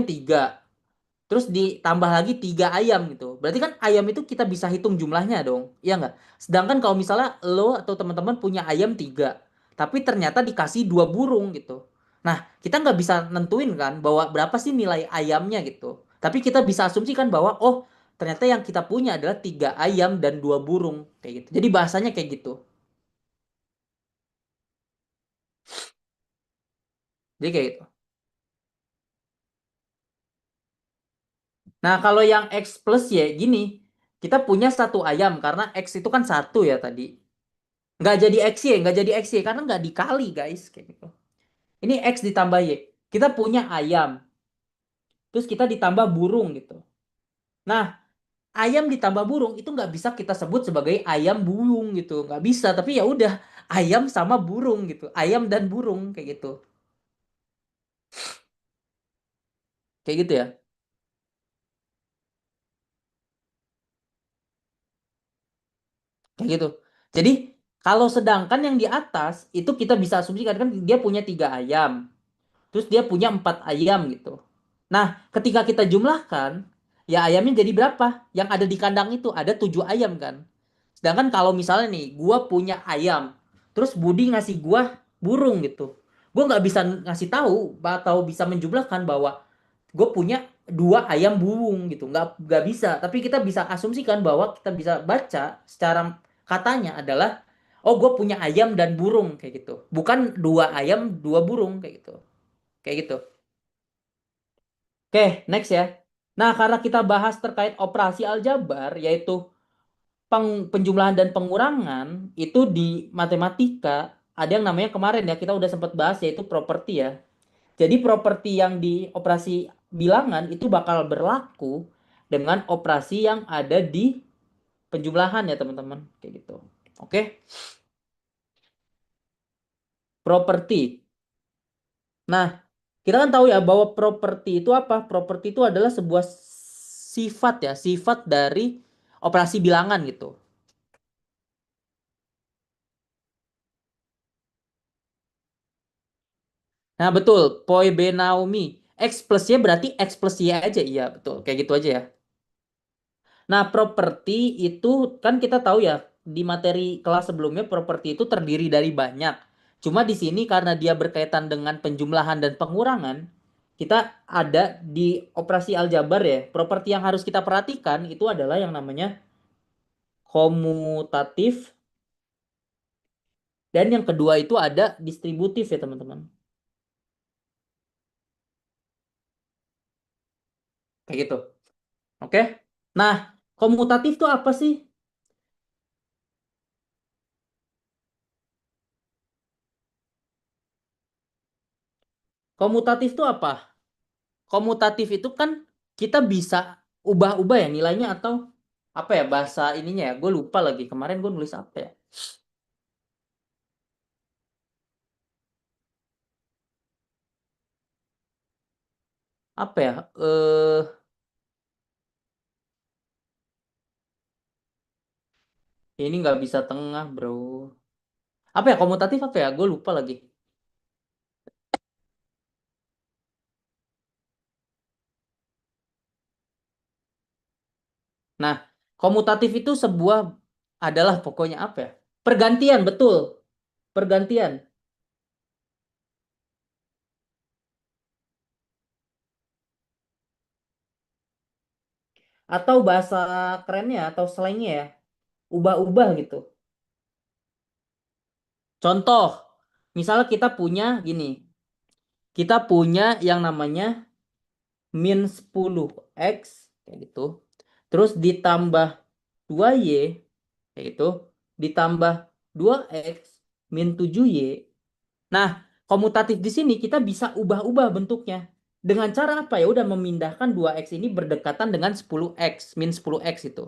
S2: tiga. Terus ditambah lagi 3 ayam gitu. Berarti kan ayam itu kita bisa hitung jumlahnya dong. Iya nggak? Sedangkan kalau misalnya lo atau teman-teman punya ayam tiga, tapi ternyata dikasih 2 burung gitu. Nah, kita nggak bisa nentuin kan bahwa berapa sih nilai ayamnya gitu. Tapi kita bisa asumsikan bahwa oh ternyata yang kita punya adalah 3 ayam dan 2 burung kayak gitu. Jadi bahasanya kayak gitu. Jadi kayak gitu. Nah, kalau yang X plus Y gini, kita punya 1 ayam karena X itu kan satu ya tadi. Nggak jadi XY, nggak jadi XY karena nggak dikali guys kayak gitu. Ini X ditambah Y. Kita punya ayam, terus kita ditambah burung gitu. Nah, ayam ditambah burung itu nggak bisa kita sebut sebagai ayam burung gitu, nggak bisa. Tapi ya udah, ayam sama burung gitu, ayam dan burung kayak gitu, kayak gitu ya, kayak gitu. Jadi kalau sedangkan yang di atas itu kita bisa asumsikan kan dia punya 3 ayam. Terus dia punya 4 ayam gitu. Nah, ketika kita jumlahkan, ya ayamnya jadi berapa? Yang ada di kandang itu ada 7 ayam kan. Sedangkan kalau misalnya nih, gua punya ayam, terus Budi ngasih gua burung gitu. Gua nggak bisa ngasih tahu atau bisa menjumlahkan bahwa gue punya 2 ayam burung gitu. Nggak bisa. Tapi kita bisa asumsikan bahwa kita bisa baca secara katanya adalah, oh gue punya ayam dan burung kayak gitu. Bukan 2 ayam, 2 burung kayak gitu. Kayak gitu. Oke, next ya. Nah, karena kita bahas terkait operasi aljabar, yaitu penjumlahan dan pengurangan, itu di matematika ada yang namanya kemarin ya, kita udah sempat bahas yaitu properti ya. Jadi properti yang di operasi bilangan itu bakal berlaku dengan operasi yang ada di penjumlahan ya teman-teman. Kayak gitu. Oke, properti. Nah, kita kan tahu ya bahwa properti itu apa? Properti itu adalah sebuah sifat ya, sifat dari operasi bilangan gitu. Nah, betul. Poibenaumi. X plus Y berarti X plus Y aja. Iya, betul. Kayak gitu aja ya. Nah, properti itu kan kita tahu ya, di materi kelas sebelumnya properti itu terdiri dari banyak. Cuma di sini karena dia berkaitan dengan penjumlahan dan pengurangan, kita ada di operasi aljabar ya. Properti yang harus kita perhatikan itu adalah yang namanya komutatif dan yang kedua itu ada distributif ya, teman-teman. Kayak gitu. Oke? Nah, komutatif itu apa sih? Komutatif itu apa? Komutatif itu kan kita bisa ubah-ubah ya nilainya atau apa ya bahasa ininya ya. Gue lupa lagi. Kemarin gue nulis apa ya? Apa ya? Ini nggak bisa tengah, bro. Apa ya komutatif apa ya? Gue lupa lagi. Nah, komutatif itu sebuah adalah pokoknya apa ya? Pergantian, betul. Pergantian. Atau bahasa kerennya atau slangnya ya. Ubah-ubah gitu. Contoh, misalnya kita punya gini. Kita punya yang namanya min 10x kayak gitu. Terus ditambah 2y kayak gitu. Ditambah 2x min 7y. Nah, komutatif di sini kita bisa ubah-ubah bentuknya. Dengan cara apa ya? Udah memindahkan 2x ini berdekatan dengan 10x, min 10x itu.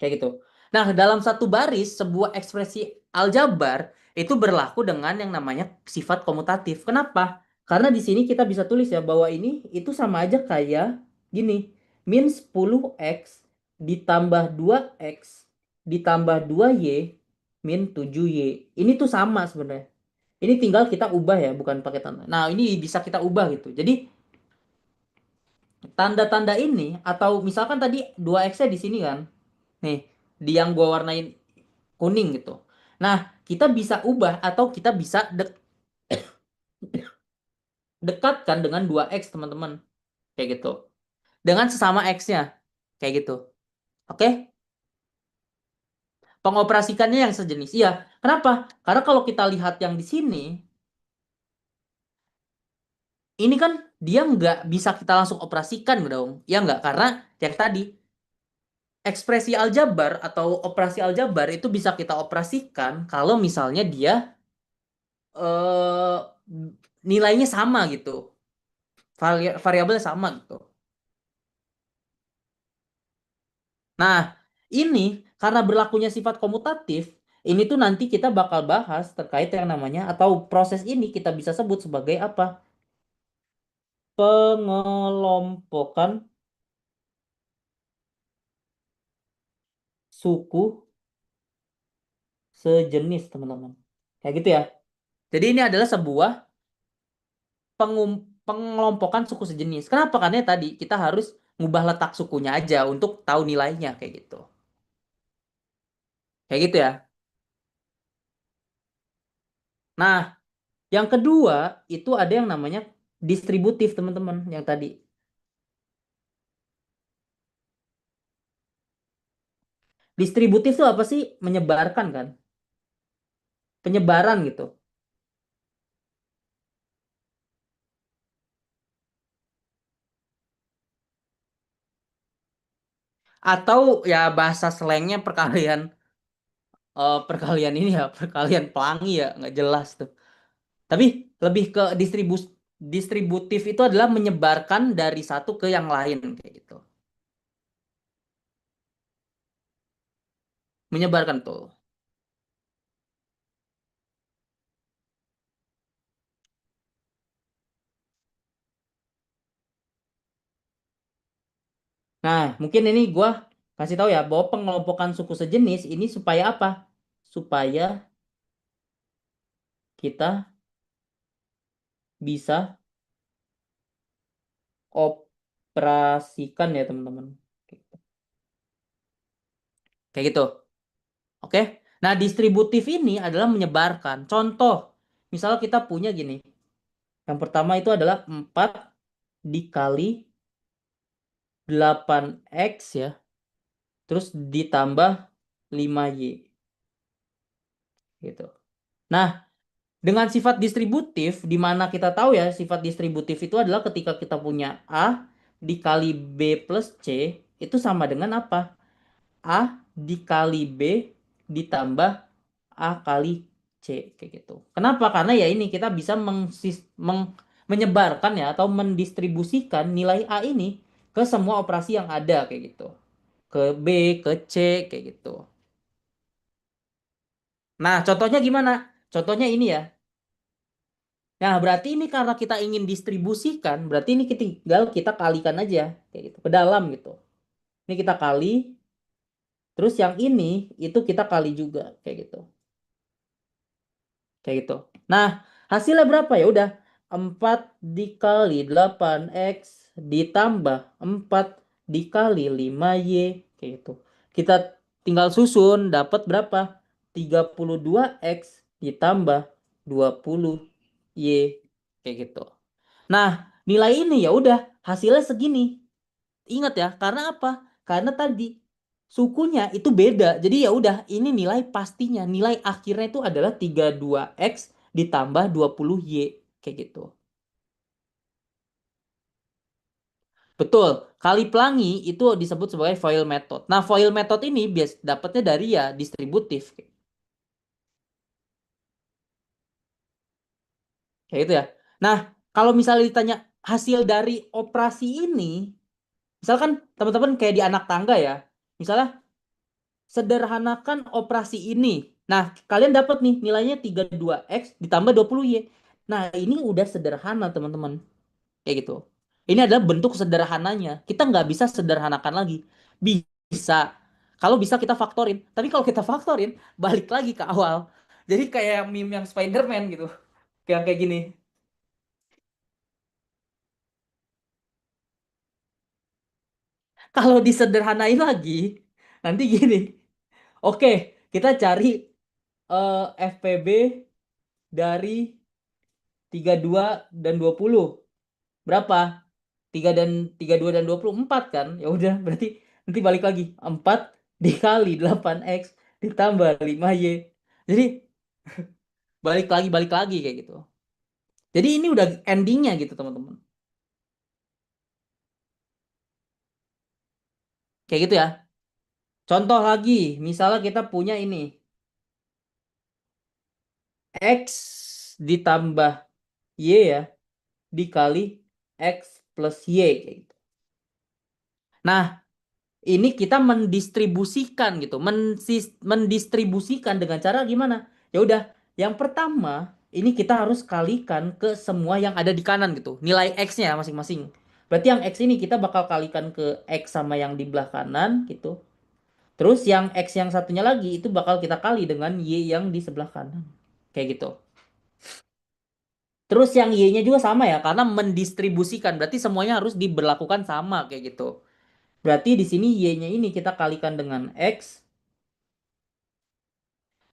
S2: Kayak gitu. Nah, dalam satu baris, sebuah ekspresi aljabar itu berlaku dengan yang namanya sifat komutatif. Kenapa? Karena di sini kita bisa tulis ya bahwa ini itu sama aja kayak gini. Min 10x ditambah 2x ditambah 2y min 7y. Ini tuh sama sebenarnya. Ini tinggal kita ubah ya, bukan pakai tanda. Nah, ini bisa kita ubah gitu. Jadi, tanda-tanda ini atau misalkan tadi 2x-nya di sini kan. Nih, di yang gua warnain kuning gitu. Nah, kita bisa ubah atau kita bisa dekatkan dengan 2x teman-teman. Kayak gitu. Dengan sesama x-nya. Kayak gitu. Oke? Pengoperasikannya yang sejenis. Iya. Kenapa? Karena kalau kita lihat yang di sini, ini kan dia nggak bisa kita langsung operasikan dong. Ya nggak? Karena yang tadi, ekspresi aljabar atau operasi aljabar itu bisa kita operasikan kalau misalnya dia eh, nilainya sama gitu. Variabelnya sama gitu. Nah, ini karena berlakunya sifat komutatif, ini tuh nanti kita bakal bahas terkait yang namanya atau proses ini kita bisa sebut sebagai apa? Pengelompokan suku sejenis, teman-teman. Kayak gitu ya. Jadi ini adalah sebuah pengelompokan suku sejenis. Kenapa? Karena tadi kita harus ngubah letak sukunya aja untuk tahu nilainya kayak gitu. Kayak gitu ya. Nah, yang kedua itu ada yang namanya distributif, teman-teman, yang tadi. Distributif itu apa sih? Menyebarkan kan? Penyebaran gitu. Atau ya bahasa slangnya perkalian perkalian ini ya, perkalian pelangi ya, nggak jelas tuh. Tapi lebih ke distributif itu adalah menyebarkan dari satu ke yang lain kayak gitu. Menyebarkan tuh. Nah, mungkin ini gua kasih tahu ya bahwa pengelompokan suku sejenis ini supaya apa? Supaya kita bisa operasikan ya, teman-teman. Kayak gitu. Oke. Nah, distributif ini adalah menyebarkan. Contoh, misalnya kita punya gini. Yang pertama itu adalah 4 dikali 8x ya. Terus ditambah 5y gitu. Nah, dengan sifat distributif, di mana kita tahu ya sifat distributif itu adalah ketika kita punya A dikali B plus C itu sama dengan apa? A dikali B ditambah A kali C kayak gitu. Kenapa? Karena ya ini kita bisa menyebarkan ya atau mendistribusikan nilai A ini ke semua operasi yang ada kayak gitu. Ke B, ke C kayak gitu. Nah, contohnya gimana? Contohnya ini ya. Nah, berarti ini karena kita ingin distribusikan, berarti ini tinggal kita kalikan aja kayak gitu ke dalam gitu. Ini kita kali, terus yang ini itu kita kali juga kayak gitu. Kayak gitu. Nah, hasilnya berapa ya? Udah 4 dikali 8x ditambah 4 dikali 5y kayak gitu. Kita tinggal susun dapat berapa? 32x ditambah 20y kayak gitu. Nah, nilai ini ya udah hasilnya segini. Ingat ya, karena apa? Karena tadi sukunya itu beda. Jadi ya udah, ini nilai pastinya. Nilai akhirnya itu adalah 32x ditambah 20y kayak gitu. Betul. Kali pelangi itu disebut sebagai FOIL method. Nah, FOIL method ini dapatnya dari ya distributif. Kayak gitu ya. Nah, kalau misalnya ditanya hasil dari operasi ini, misalkan teman-teman kayak di anak tangga ya. Misalnya sederhanakan operasi ini. Nah, kalian dapat nih nilainya 32x ditambah 20y. Nah, ini udah sederhana, teman-teman. Kayak gitu. Ini adalah bentuk sederhananya. Kita nggak bisa sederhanakan lagi. Bisa. Kalau bisa kita faktorin. Tapi kalau kita faktorin, balik lagi ke awal. Jadi kayak meme yang Spider-Man gitu. Kayak gini. Kalau disederhanain lagi, nanti gini. Oke, kita cari FPB dari 32 dan 20. Berapa? 3 dan 2 dan 24 kan? Ya udah, berarti nanti balik lagi. 4 dikali 8x ditambah 5y. Jadi balik lagi kayak gitu. Jadi ini udah endingnya gitu, teman-teman. Kayak gitu ya. Contoh lagi, misalnya kita punya ini. X ditambah y ya, dikali X plus Y kayak gitu. Nah, ini kita mendistribusikan gitu, mendistribusikan dengan cara gimana? Ya udah, yang pertama ini kita harus kalikan ke semua yang ada di kanan gitu, nilai X-nya masing-masing. Berarti yang X ini kita bakal kalikan ke X sama yang di belah kanan gitu. Terus yang X yang satunya lagi itu bakal kita kali dengan Y yang di sebelah kanan. Kayak gitu. Terus yang Y-nya juga sama ya, karena mendistribusikan. Berarti semuanya harus diberlakukan sama kayak gitu. Berarti di sini Y-nya ini kita kalikan dengan X.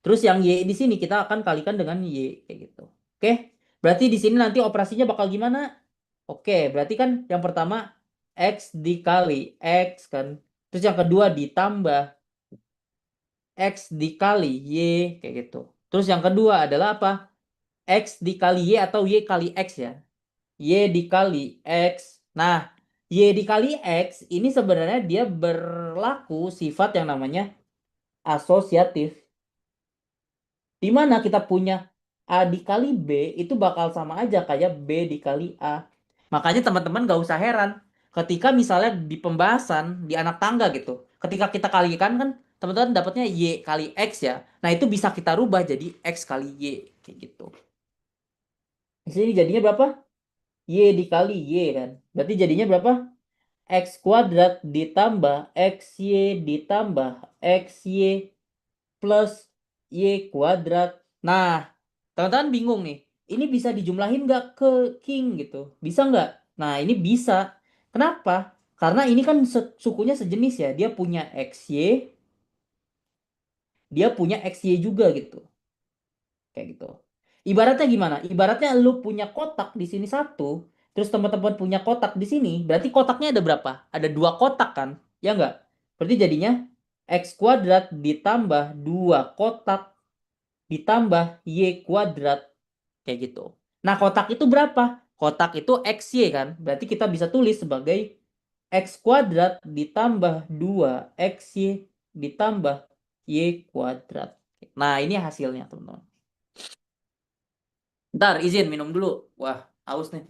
S2: Terus yang Y di sini kita akan kalikan dengan Y kayak gitu. Oke. Berarti di sini nanti operasinya bakal gimana? Oke, berarti kan yang pertama X dikali X kan. Terus yang kedua ditambah X dikali Y kayak gitu. Terus yang kedua adalah apa? X dikali Y atau Y kali X ya. Y dikali X. Nah, Y dikali X ini sebenarnya dia berlaku sifat yang namanya asosiatif. Di mana kita punya A dikali B itu bakal sama aja kayak B dikali A. Makanya teman-teman gak usah heran ketika misalnya di pembahasan di anak tangga gitu. Ketika kita kalikan kan teman-teman dapatnya Y kali X ya. Nah, itu bisa kita rubah jadi X kali Y kayak gitu. Di sini jadinya berapa? Y dikali Y kan. Berarti jadinya berapa? X kuadrat ditambah XY ditambah XY plus Y kuadrat. Nah, teman-teman bingung nih. Ini bisa dijumlahin nggak ke King gitu? Bisa nggak? Nah, ini bisa. Kenapa? Karena ini kan sukunya sejenis ya. Dia punya XY, dia punya XY juga gitu. Kayak gitu. Ibaratnya gimana? Ibaratnya lu punya kotak di sini satu, terus teman-teman punya kotak di sini, berarti kotaknya ada berapa? Ada dua kotak kan? Ya nggak? Berarti jadinya X kuadrat ditambah dua kotak ditambah Y kuadrat kayak gitu. Nah, kotak itu berapa? Kotak itu XY kan? Berarti kita bisa tulis sebagai X kuadrat ditambah 2XY ditambah Y kuadrat. Nah, ini hasilnya, teman-teman. Ntar izin minum dulu. Wah, haus nih.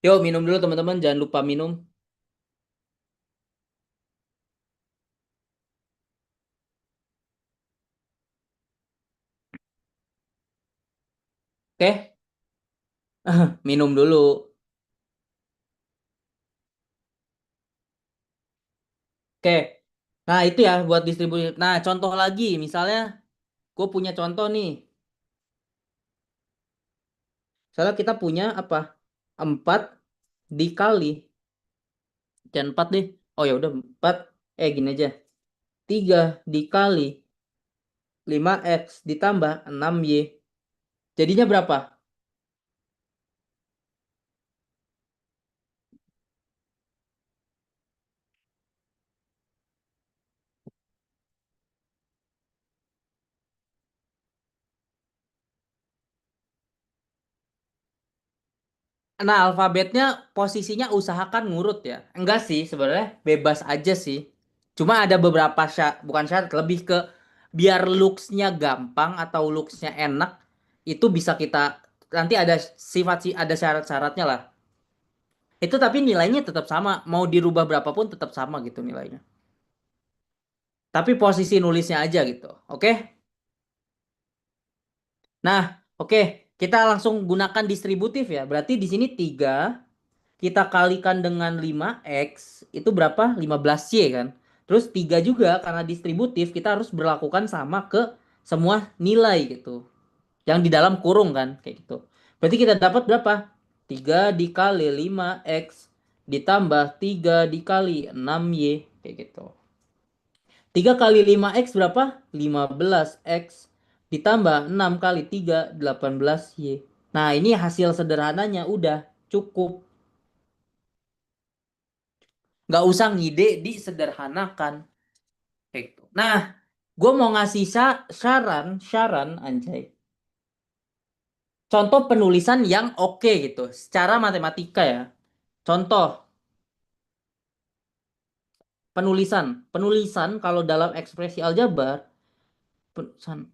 S2: Yuk, minum dulu teman-teman. Jangan lupa minum. Oke? Minum dulu. Oke. Nah, itu ya buat distribusi. Nah, contoh lagi. Misalnya, gue punya contoh nih. Misalnya kita punya apa? 4 dikali. Dan 4 deh. Oh ya udah 4. Gini aja. 3 dikali 5x ditambah 6y. Jadinya berapa? Nah, alfabetnya posisinya usahakan ngurut ya. Enggak sih, sebenarnya bebas aja sih. Cuma ada beberapa syarat, bukan syarat, lebih ke biar looks-nya gampang atau looks-nya enak, itu bisa kita nanti ada sifat sih ada syarat-syaratnya lah. Itu tapi nilainya tetap sama, mau dirubah berapapun tetap sama gitu nilainya. Tapi posisi nulisnya aja gitu. Oke? Nah, oke, kita langsung gunakan distributif ya. Berarti di sini 3 kita kalikan dengan 5x itu berapa? 15y kan. Terus 3 juga karena distributif kita harus berlakukan sama ke semua nilai gitu. Yang di dalam kurung kan kayak gitu. Berarti kita dapat berapa? 3 dikali 5x ditambah 3 dikali 6y kayak gitu. 3 kali 5x berapa? 15x ditambah 6 kali 3 18y. Nah, ini hasil sederhananya udah cukup. Nggak usah ngide disederhanakan kayak gitu. Nah, gue mau ngasih saran, saran anjay. Contoh penulisan yang oke gitu, secara matematika ya. Contoh penulisan, penulisan kalau dalam ekspresi aljabar, penulisan.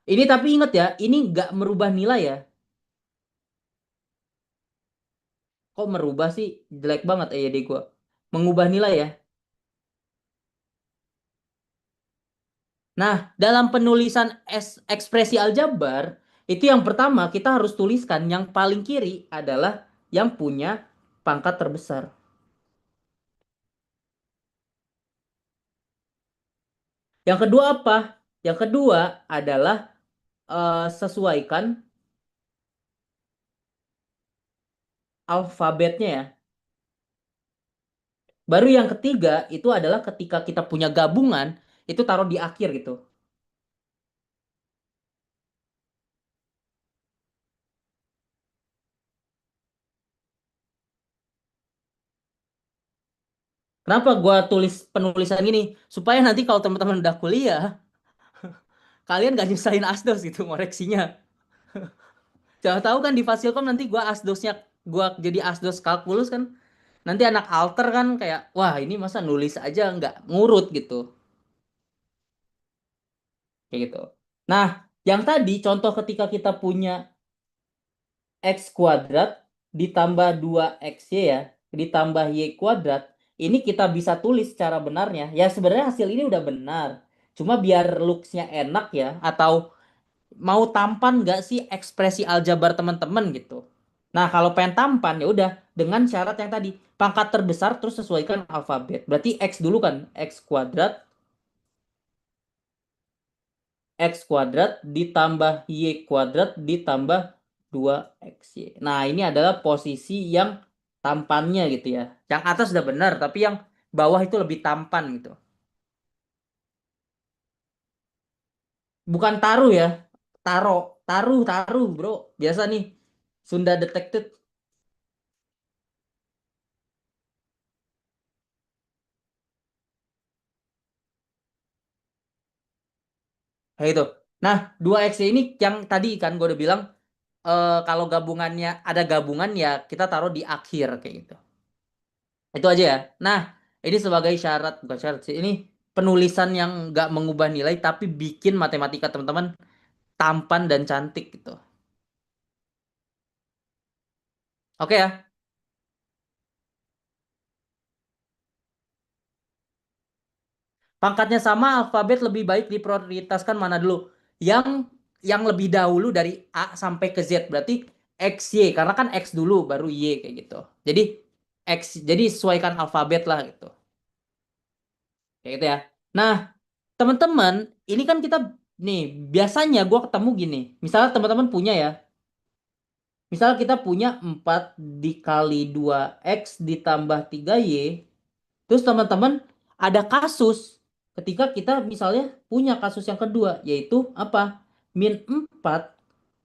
S2: Ini tapi ingat ya, ini nggak merubah nilai ya. Kok merubah sih? Jelek banget EYD gue. Mengubah nilai ya. Nah, dalam penulisan ekspresi aljabar, itu yang pertama kita harus tuliskan yang paling kiri adalah yang punya pangkat terbesar. Yang kedua apa? Yang kedua adalah sesuaikan alfabetnya ya. Baru yang ketiga itu adalah ketika kita punya gabungan, itu taruh di akhir gitu. Kenapa gua tulis penulisan gini? Supaya nanti kalau teman-teman udah kuliah, kalian gak nyusahin asdos gitu ngoreksinya. Jangan tahu kan di Fasilkom nanti gua asdosnya gua jadi asdos kalkulus kan. Nanti anak alter kan kayak wah ini masa nulis aja nggak ngurut gitu. Kayak gitu. Nah, yang tadi contoh ketika kita punya x kuadrat ditambah 2xy ya, ditambah y kuadrat, ini kita bisa tulis secara benarnya. Ya sebenarnya hasil ini udah benar. Cuma biar looks-nya enak ya atau mau tampan nggak sih ekspresi aljabar teman-teman gitu. Nah, kalau pengen tampan ya udah dengan syarat yang tadi, pangkat terbesar terus sesuaikan alfabet. Berarti x dulu kan, x kuadrat ditambah y kuadrat ditambah 2xy. Nah, ini adalah posisi yang tampannya gitu ya. Yang atas udah benar, tapi yang bawah itu lebih tampan gitu. Bukan taruh ya, taro, taruh, taruh, bro. Biasa nih, Sunda detected kayak gitu. Nah, 2x ini yang tadi kan gue udah bilang kalau gabungannya ada gabungan ya kita taruh di akhir kayak gitu. Itu aja ya. Nah, ini sebagai syarat bukan syarat sih. Ini penulisan yang nggak mengubah nilai tapi bikin matematika teman-teman tampan dan cantik gitu. Oke ya. Pangkatnya sama, alfabet lebih baik diprioritaskan mana dulu? Yang lebih dahulu dari A sampai ke Z berarti X Y karena kan X dulu baru Y kayak gitu. Jadi jadi sesuaikan alfabet lah gitu. Kayak gitu ya. Nah, teman-teman, ini kan kita nih biasanya gue ketemu gini. Misalnya teman-teman punya ya. Misalnya kita punya 4 dikali 2x ditambah 3y. Terus teman-teman ada kasus. ketika kita misalnya punya kasus yang kedua, yaitu apa? Min 4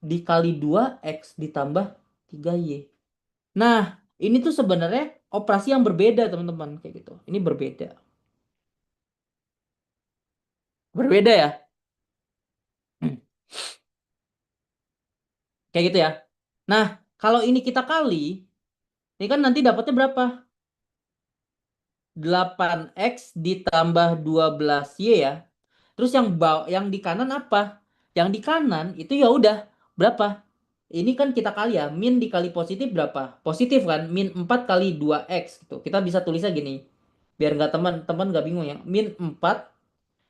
S2: dikali 2x ditambah 3y. Nah, ini tuh sebenarnya operasi yang berbeda, teman-teman, kayak gitu. Ini berbeda. Berbeda ya? Kayak gitu ya. Nah, kalau ini kita kali, ini kan nanti dapatnya berapa? 8x ditambah 12y ya. Terus yang di kanan apa? Yang di kanan itu ya udah berapa? Ini kan kita kali ya, min dikali positif berapa? Positif kan? Min 4 kali 2x gitu. Kita bisa tulisnya gini. Biar nggak teman-teman nggak bingung ya. Min 4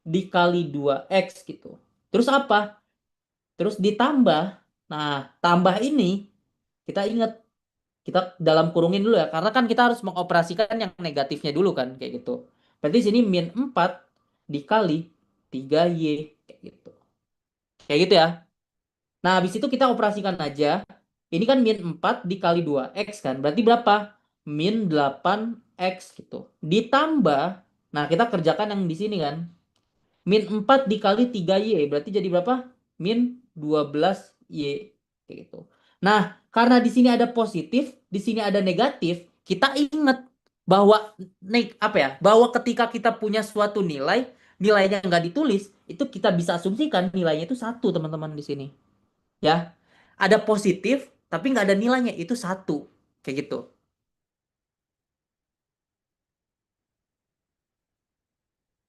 S2: dikali 2x gitu. Terus apa? Terus ditambah. Nah, tambah ini kita ingat, kita dalam kurungin dulu ya, karena kan kita harus mengoperasikan yang negatifnya dulu kan, kayak gitu. Berarti sini min 4 dikali 3y kayak gitu. Kayak gitu ya. Nah, habis itu kita operasikan aja. Ini kan min 4 dikali 2x kan. Berarti berapa? Min 8x gitu. Ditambah, nah kita kerjakan yang di sini kan. Min 4 dikali 3y berarti jadi berapa? Min 12y kayak gitu. Nah, karena di sini ada positif, di sini ada negatif, kita ingat bahwa apa ya? Bahwa ketika kita punya suatu nilai, nilainya nggak ditulis, itu kita bisa asumsikan nilainya itu satu, teman-teman di sini. Ya, ada positif, tapi nggak ada nilainya, itu satu, kayak gitu.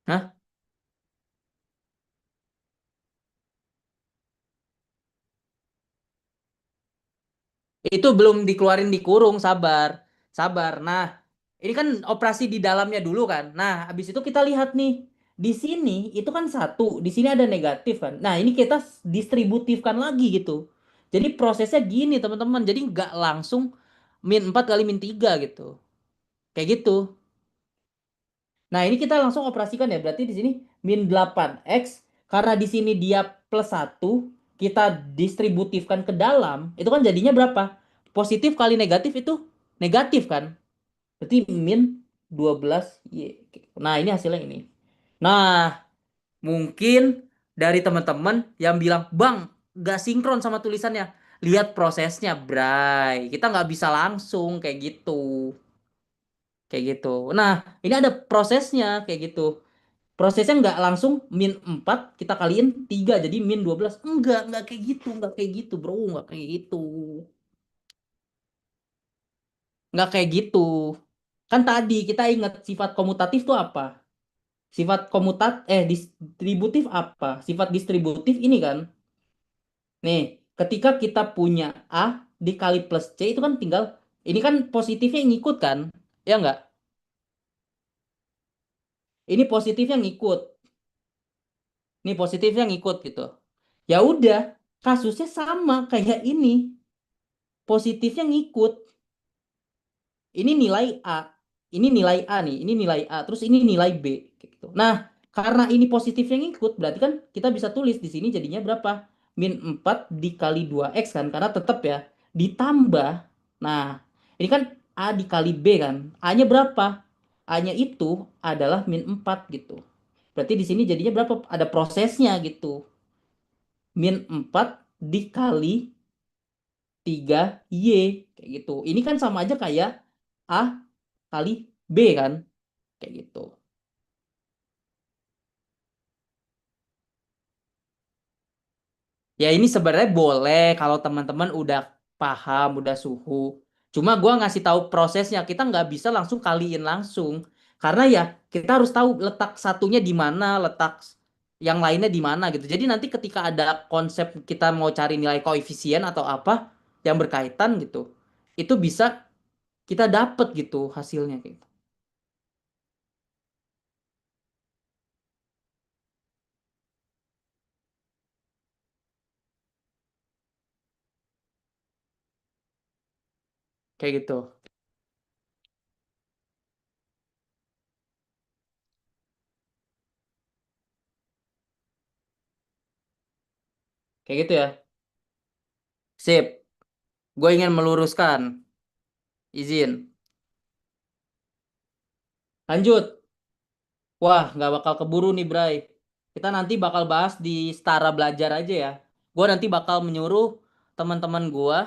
S2: Hah? Itu belum dikeluarin di kurung, sabar. Sabar. Nah, ini kan operasi di dalamnya dulu kan. Nah, habis itu kita lihat nih. Di sini itu kan satu, di sini ada negatif kan. Nah, ini kita distributifkan lagi gitu. Jadi prosesnya gini, teman-teman. Jadi nggak langsung min 4 kali min 3 gitu. Kayak gitu. Nah, ini kita langsung operasikan ya. Berarti di sini min 8x, karena di sini dia plus satu, kita distributifkan ke dalam, itu kan jadinya berapa? Positif kali negatif itu negatif kan? Berarti min 12y. Nah, ini hasilnya ini. Nah, mungkin dari teman-teman yang bilang, "Bang, nggak sinkron sama tulisannya." Lihat prosesnya, Bray. Kita nggak bisa langsung kayak gitu. Kayak gitu. Nah, ini ada prosesnya kayak gitu. Prosesnya nggak langsung min 4 kita kaliin 3 jadi min 12. Enggak kayak gitu, enggak kayak gitu, Bro, enggak kayak gitu. Enggak kayak gitu. Kan tadi kita ingat sifat komutatif itu apa? Sifat distributif apa? Sifat distributif ini kan. Nih, ketika kita punya A dikali plus C itu kan tinggal ini kan positifnya ngikut kan? Ya enggak? Ini positifnya ngikut. Ini positifnya ngikut gitu. Ya udah, kasusnya sama kayak ini. Positifnya ngikut. Ini nilai A. Ini nilai A nih. Ini nilai A. Terus ini nilai B. Kayak gitu. Nah, karena ini positifnya ngikut, berarti kan kita bisa tulis di sini jadinya berapa? Min 4 dikali 2x kan. Karena tetap ya. Ditambah. Nah, ini kan A dikali B kan. A-nya berapa? A-nya itu adalah min 4 gitu. Berarti di sini jadinya berapa? Ada prosesnya gitu. Min 4 dikali 3y kayak gitu. Ini kan sama aja kayak A kali B kan, kayak gitu. Ya ini sebenarnya boleh kalau teman-teman udah paham, udah suhu. Cuma gua ngasih tahu prosesnya, kita nggak bisa langsung kaliin langsung. Karena ya kita harus tahu letak satunya di mana, letak yang lainnya di mana gitu. Jadi nanti ketika ada konsep kita mau cari nilai koefisien atau apa yang berkaitan gitu, itu bisa kita dapet gitu hasilnya kayak gitu. Kayak gitu. Kayak gitu ya. Sip. Gue ingin meluruskan. Izin. Lanjut. Wah, nggak bakal keburu nih, Bray. Kita nanti bakal bahas di Setara Belajar aja ya. Gua nanti bakal menyuruh teman-teman gua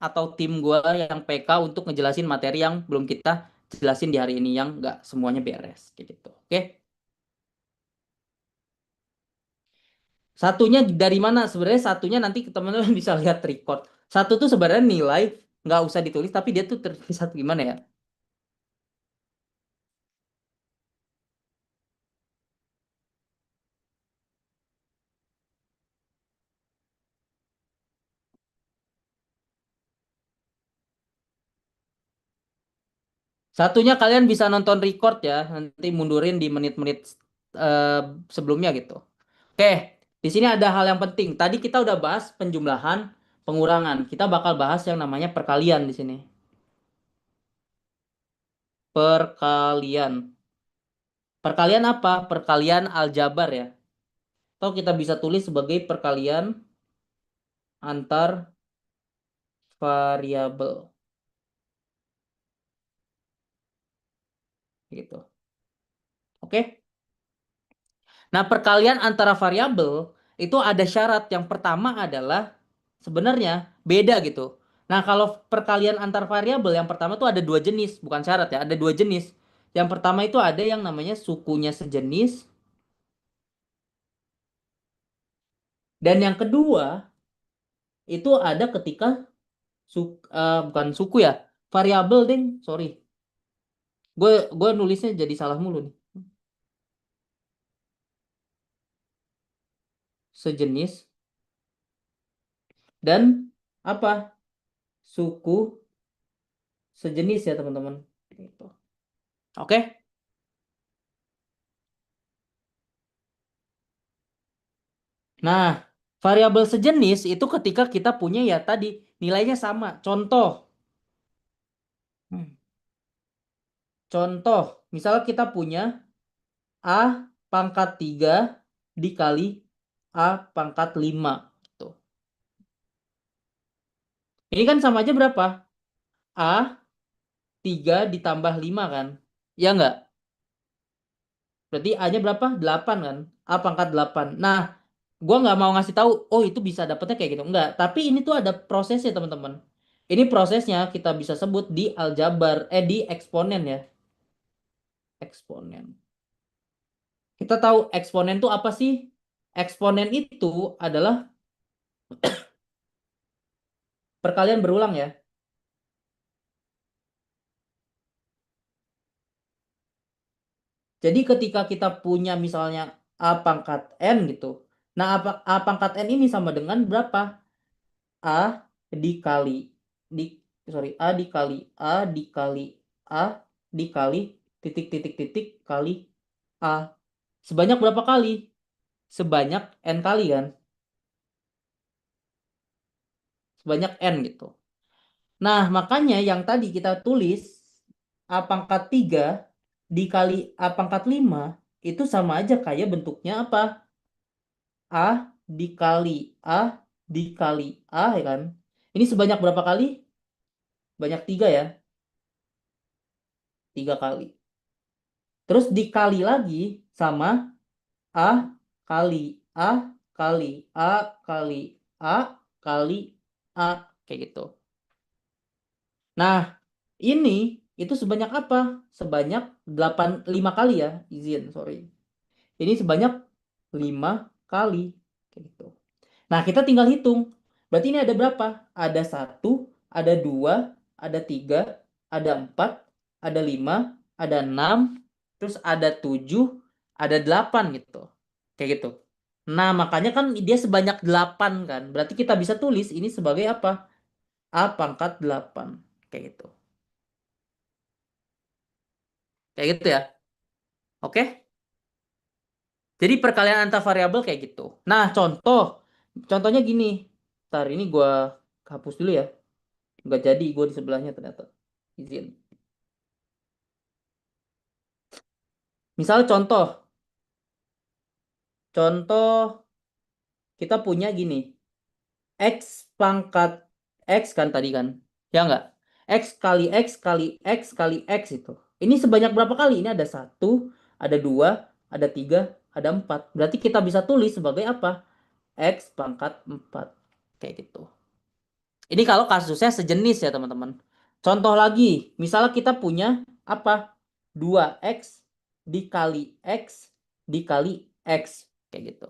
S2: atau tim gua yang PK untuk ngejelasin materi yang belum kita jelasin di hari ini yang nggak semuanya beres kayak gitu. Oke? Satunya dari mana? Sebenarnya satunya nanti teman-teman bisa lihat record. Satu tuh sebenarnya nilai nggak usah ditulis tapi dia tuh tertulis satu gimana ya? Satunya kalian bisa nonton record ya, nanti mundurin di menit-menit eh, sebelumnya gitu. Oke, di sini ada hal yang penting. Tadi kita udah bahas penjumlahan, pengurangan. Kita bakal bahas yang namanya perkalian di sini. Perkalian. Perkalian apa? Perkalian aljabar ya. Atau kita bisa tulis sebagai perkalian antar variabel gitu. Oke? Nah, perkalian antara variabel itu ada syarat. Yang pertama adalah sebenarnya beda gitu. Nah, kalau perkalian antar variabel yang pertama tuh ada dua jenis, bukan syarat ya, ada dua jenis. Yang pertama itu ada yang namanya sukunya sejenis, dan yang kedua itu ada ketika bukan suku ya, variabel ding, sorry. Gue nulisnya jadi salah mulu nih. Sejenis dan apa? Suku sejenis ya, teman-teman. Gitu. Oke? Nah, variabel sejenis itu ketika kita punya ya tadi nilainya sama. Contoh, hmm, contoh, misalnya kita punya A pangkat 3 dikali A pangkat 5. Tuh. Ini kan sama aja berapa? A 3 ditambah 5 kan? Ya nggak? Berarti A-nya berapa? 8 kan? A pangkat 8. Nah, gua nggak mau ngasih tahu, oh itu bisa dapetnya kayak gitu. Enggak, tapi ini tuh ada prosesnya, teman-teman. Ini prosesnya kita bisa sebut di aljabar, di eksponen ya. Eksponen. Kita tahu eksponen itu apa sih? Eksponen itu adalah perkalian berulang ya. Jadi ketika kita punya misalnya A pangkat N gitu. Nah, A pangkat N ini sama dengan berapa? A dikali di sorry A dikali A dikali titik titik titik kali A. Sebanyak berapa kali? Sebanyak N kali kan? Sebanyak N gitu. Nah, makanya yang tadi kita tulis A pangkat 3 dikali A pangkat 5 itu sama aja kayak bentuknya apa? A dikali A dikali A ya kan? Ini sebanyak berapa kali? Banyak 3 ya? 3 kali. Terus dikali lagi sama A kali A kali A kali A kali A kayak gitu. Nah, ini itu sebanyak apa? Sebanyak 5 kali ya, izin, sorry. Ini sebanyak 5 kali kayak gitu. Nah, kita tinggal hitung. Berarti ini ada berapa? Ada satu, ada dua, ada tiga, ada empat, ada lima, ada enam, terus ada tujuh, ada delapan gitu. Kayak gitu. Nah, makanya kan dia sebanyak delapan kan. Berarti kita bisa tulis ini sebagai apa? A pangkat delapan. Kayak gitu. Kayak gitu ya. Oke? Jadi perkalian antar variabel kayak gitu. Nah, contohnya gini. Ntar ini gua hapus dulu ya. Nggak jadi gue di sebelahnya ternyata. Izin. Misal contoh kita punya gini. X pangkat X kan tadi kan. Ya nggak? X kali X kali X kali X itu. Ini sebanyak berapa kali? Ini ada satu, ada dua, ada 3, ada 4. Berarti kita bisa tulis sebagai apa? X pangkat 4. Kayak gitu. Ini kalau kasusnya sejenis ya teman-teman. Contoh lagi, misalnya kita punya apa? 2X dikali X dikali X. Kayak gitu.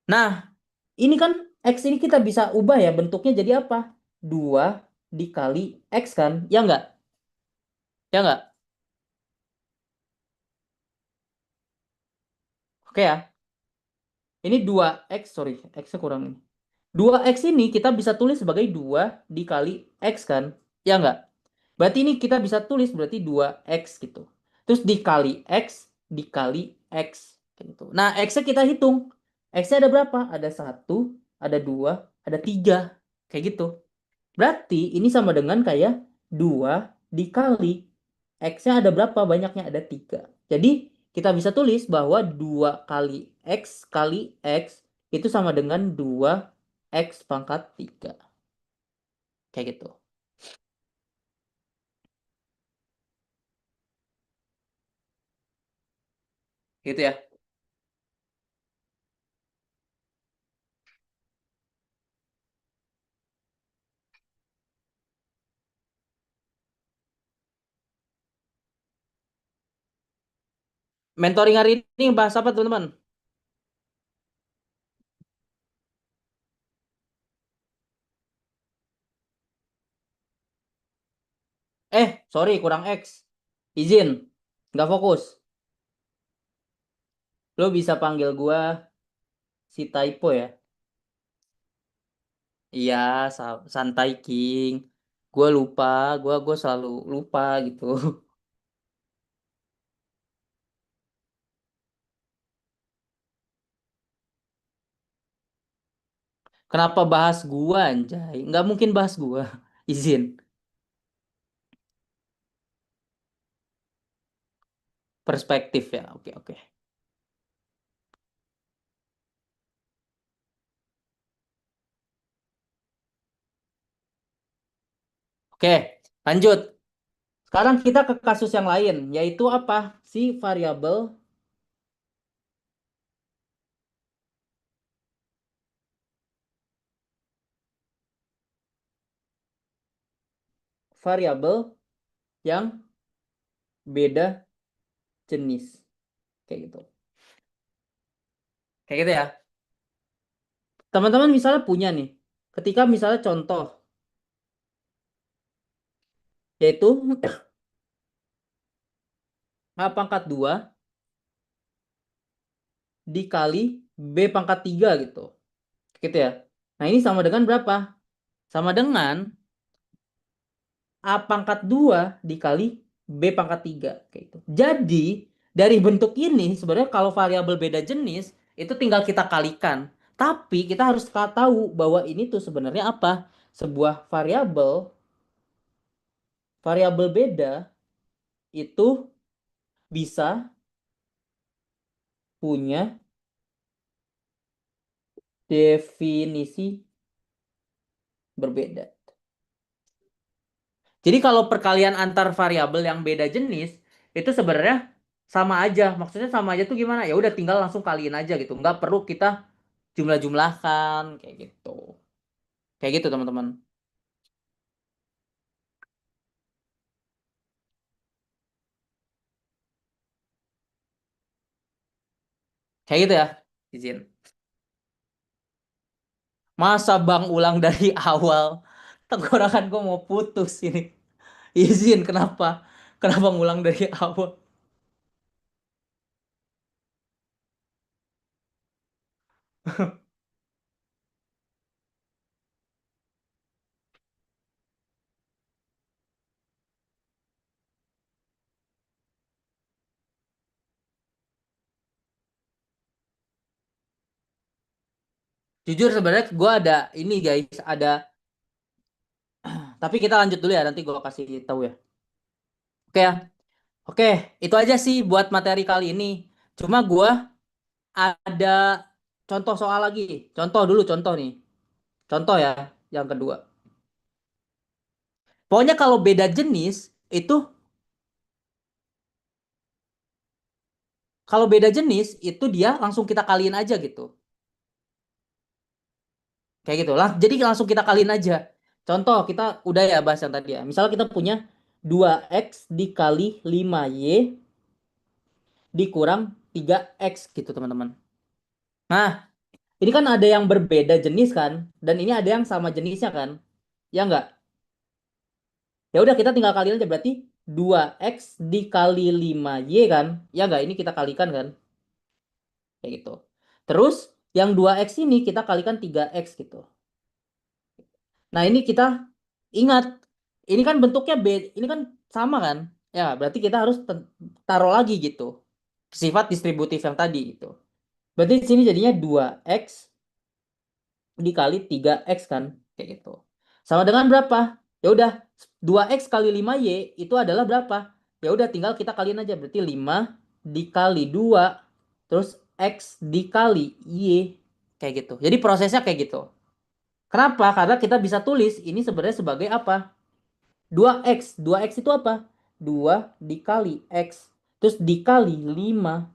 S2: Nah, ini kan X ini kita bisa ubah ya bentuknya jadi apa? 2 dikali X kan? Ya enggak? Ya enggak? Oke ya. Ini 2X, sorry, X-nya kurang ini. 2X ini kita bisa tulis sebagai 2 dikali X kan? Ya enggak? Berarti ini kita bisa tulis berarti 2X gitu. Terus dikali X dikali X. Kayak gitu. Nah, X-nya kita hitung. X-nya ada berapa? Ada 1, ada 2, ada 3. Kayak gitu. Berarti ini sama dengan kayak 2 dikali X-nya ada berapa? Banyaknya ada 3. Jadi kita bisa tulis bahwa 2 kali X kali X itu sama dengan 2X pangkat 3. Kayak gitu. Gitu ya. Mentoring hari ini bahas apa teman-teman? Sorry, kurang X. Izin. Nggak fokus. Lo bisa panggil gua si typo ya. Iya, santai King. Gue lupa, gue selalu lupa gitu. Kenapa bahas gua anjay? Nggak mungkin bahas gua. Izin. Perspektif ya. Oke, oke. Oke, lanjut. Sekarang kita ke kasus yang lain, yaitu apa? Si variabel yang beda jenis. Kayak gitu. Kayak gitu ya. Teman-teman misalnya punya nih. Ketika misalnya contoh, yaitu A pangkat 2 dikali B pangkat 3 gitu. Gitu ya. Nah ini sama dengan berapa? Sama dengan A pangkat 2 dikali B pangkat 3 kayak gitu. Jadi dari bentuk ini sebenarnya kalau variabel beda jenis itu tinggal kita kalikan. Tapi kita harus tahu bahwa ini tuh sebenarnya apa? Sebuah variabel beda itu bisa punya definisi berbeda. Jadi kalau perkalian antar variabel yang beda jenis itu sebenarnya sama aja. Maksudnya sama aja tuh gimana? Ya udah tinggal langsung kaliin aja gitu. Nggak perlu kita jumlah-jumlahkan kayak gitu. Kayak gitu teman-teman. Kayak gitu ya. Izin. Masa Bang ulang dari awal? Tenggorokan gue mau putus ini. Izin kenapa? Kenapa ngulang dari awal? Jujur sebenarnya gue ada ini guys, ada. Tapi kita lanjut dulu ya. Nanti gue kasih tahu ya. Oke ya. Oke, itu aja sih buat materi kali ini. Cuma gue ada contoh soal lagi. Contoh dulu, contoh nih. Contoh ya, yang kedua. Pokoknya kalau beda jenis, itu Kalau beda jenis itu dia langsung kita kaliin aja gitu. Kayak gitu lah. Jadi langsung kita kaliin aja. Contoh kita udah ya bahas yang tadi ya. Misalnya kita punya 2x dikali 5y dikurang 3x gitu teman-teman. Nah, ini kan ada yang berbeda jenis kan, dan ini ada yang sama jenisnya kan. Ya enggak? Ya udah kita tinggal kaliin aja berarti 2x dikali 5y kan. Ya enggak? Ini kita kalikan kan. Kayak gitu. Terus yang 2x ini kita kalikan 3x gitu. Nah, ini kita ingat, ini kan bentuknya ini kan sama kan? Ya, berarti kita harus taruh lagi gitu. Sifat distributif yang tadi gitu. Berarti di sini jadinya 2x dikali 3x kan, kayak gitu. Sama dengan berapa? Ya udah, 2x kali 5y itu adalah berapa? Ya udah tinggal kita kaliin aja, berarti 5 dikali 2 terus x dikali y, kayak gitu. Jadi prosesnya kayak gitu. Kenapa? Karena kita bisa tulis ini sebenarnya sebagai apa? 2x. 2x itu apa? 2 dikali x terus dikali 5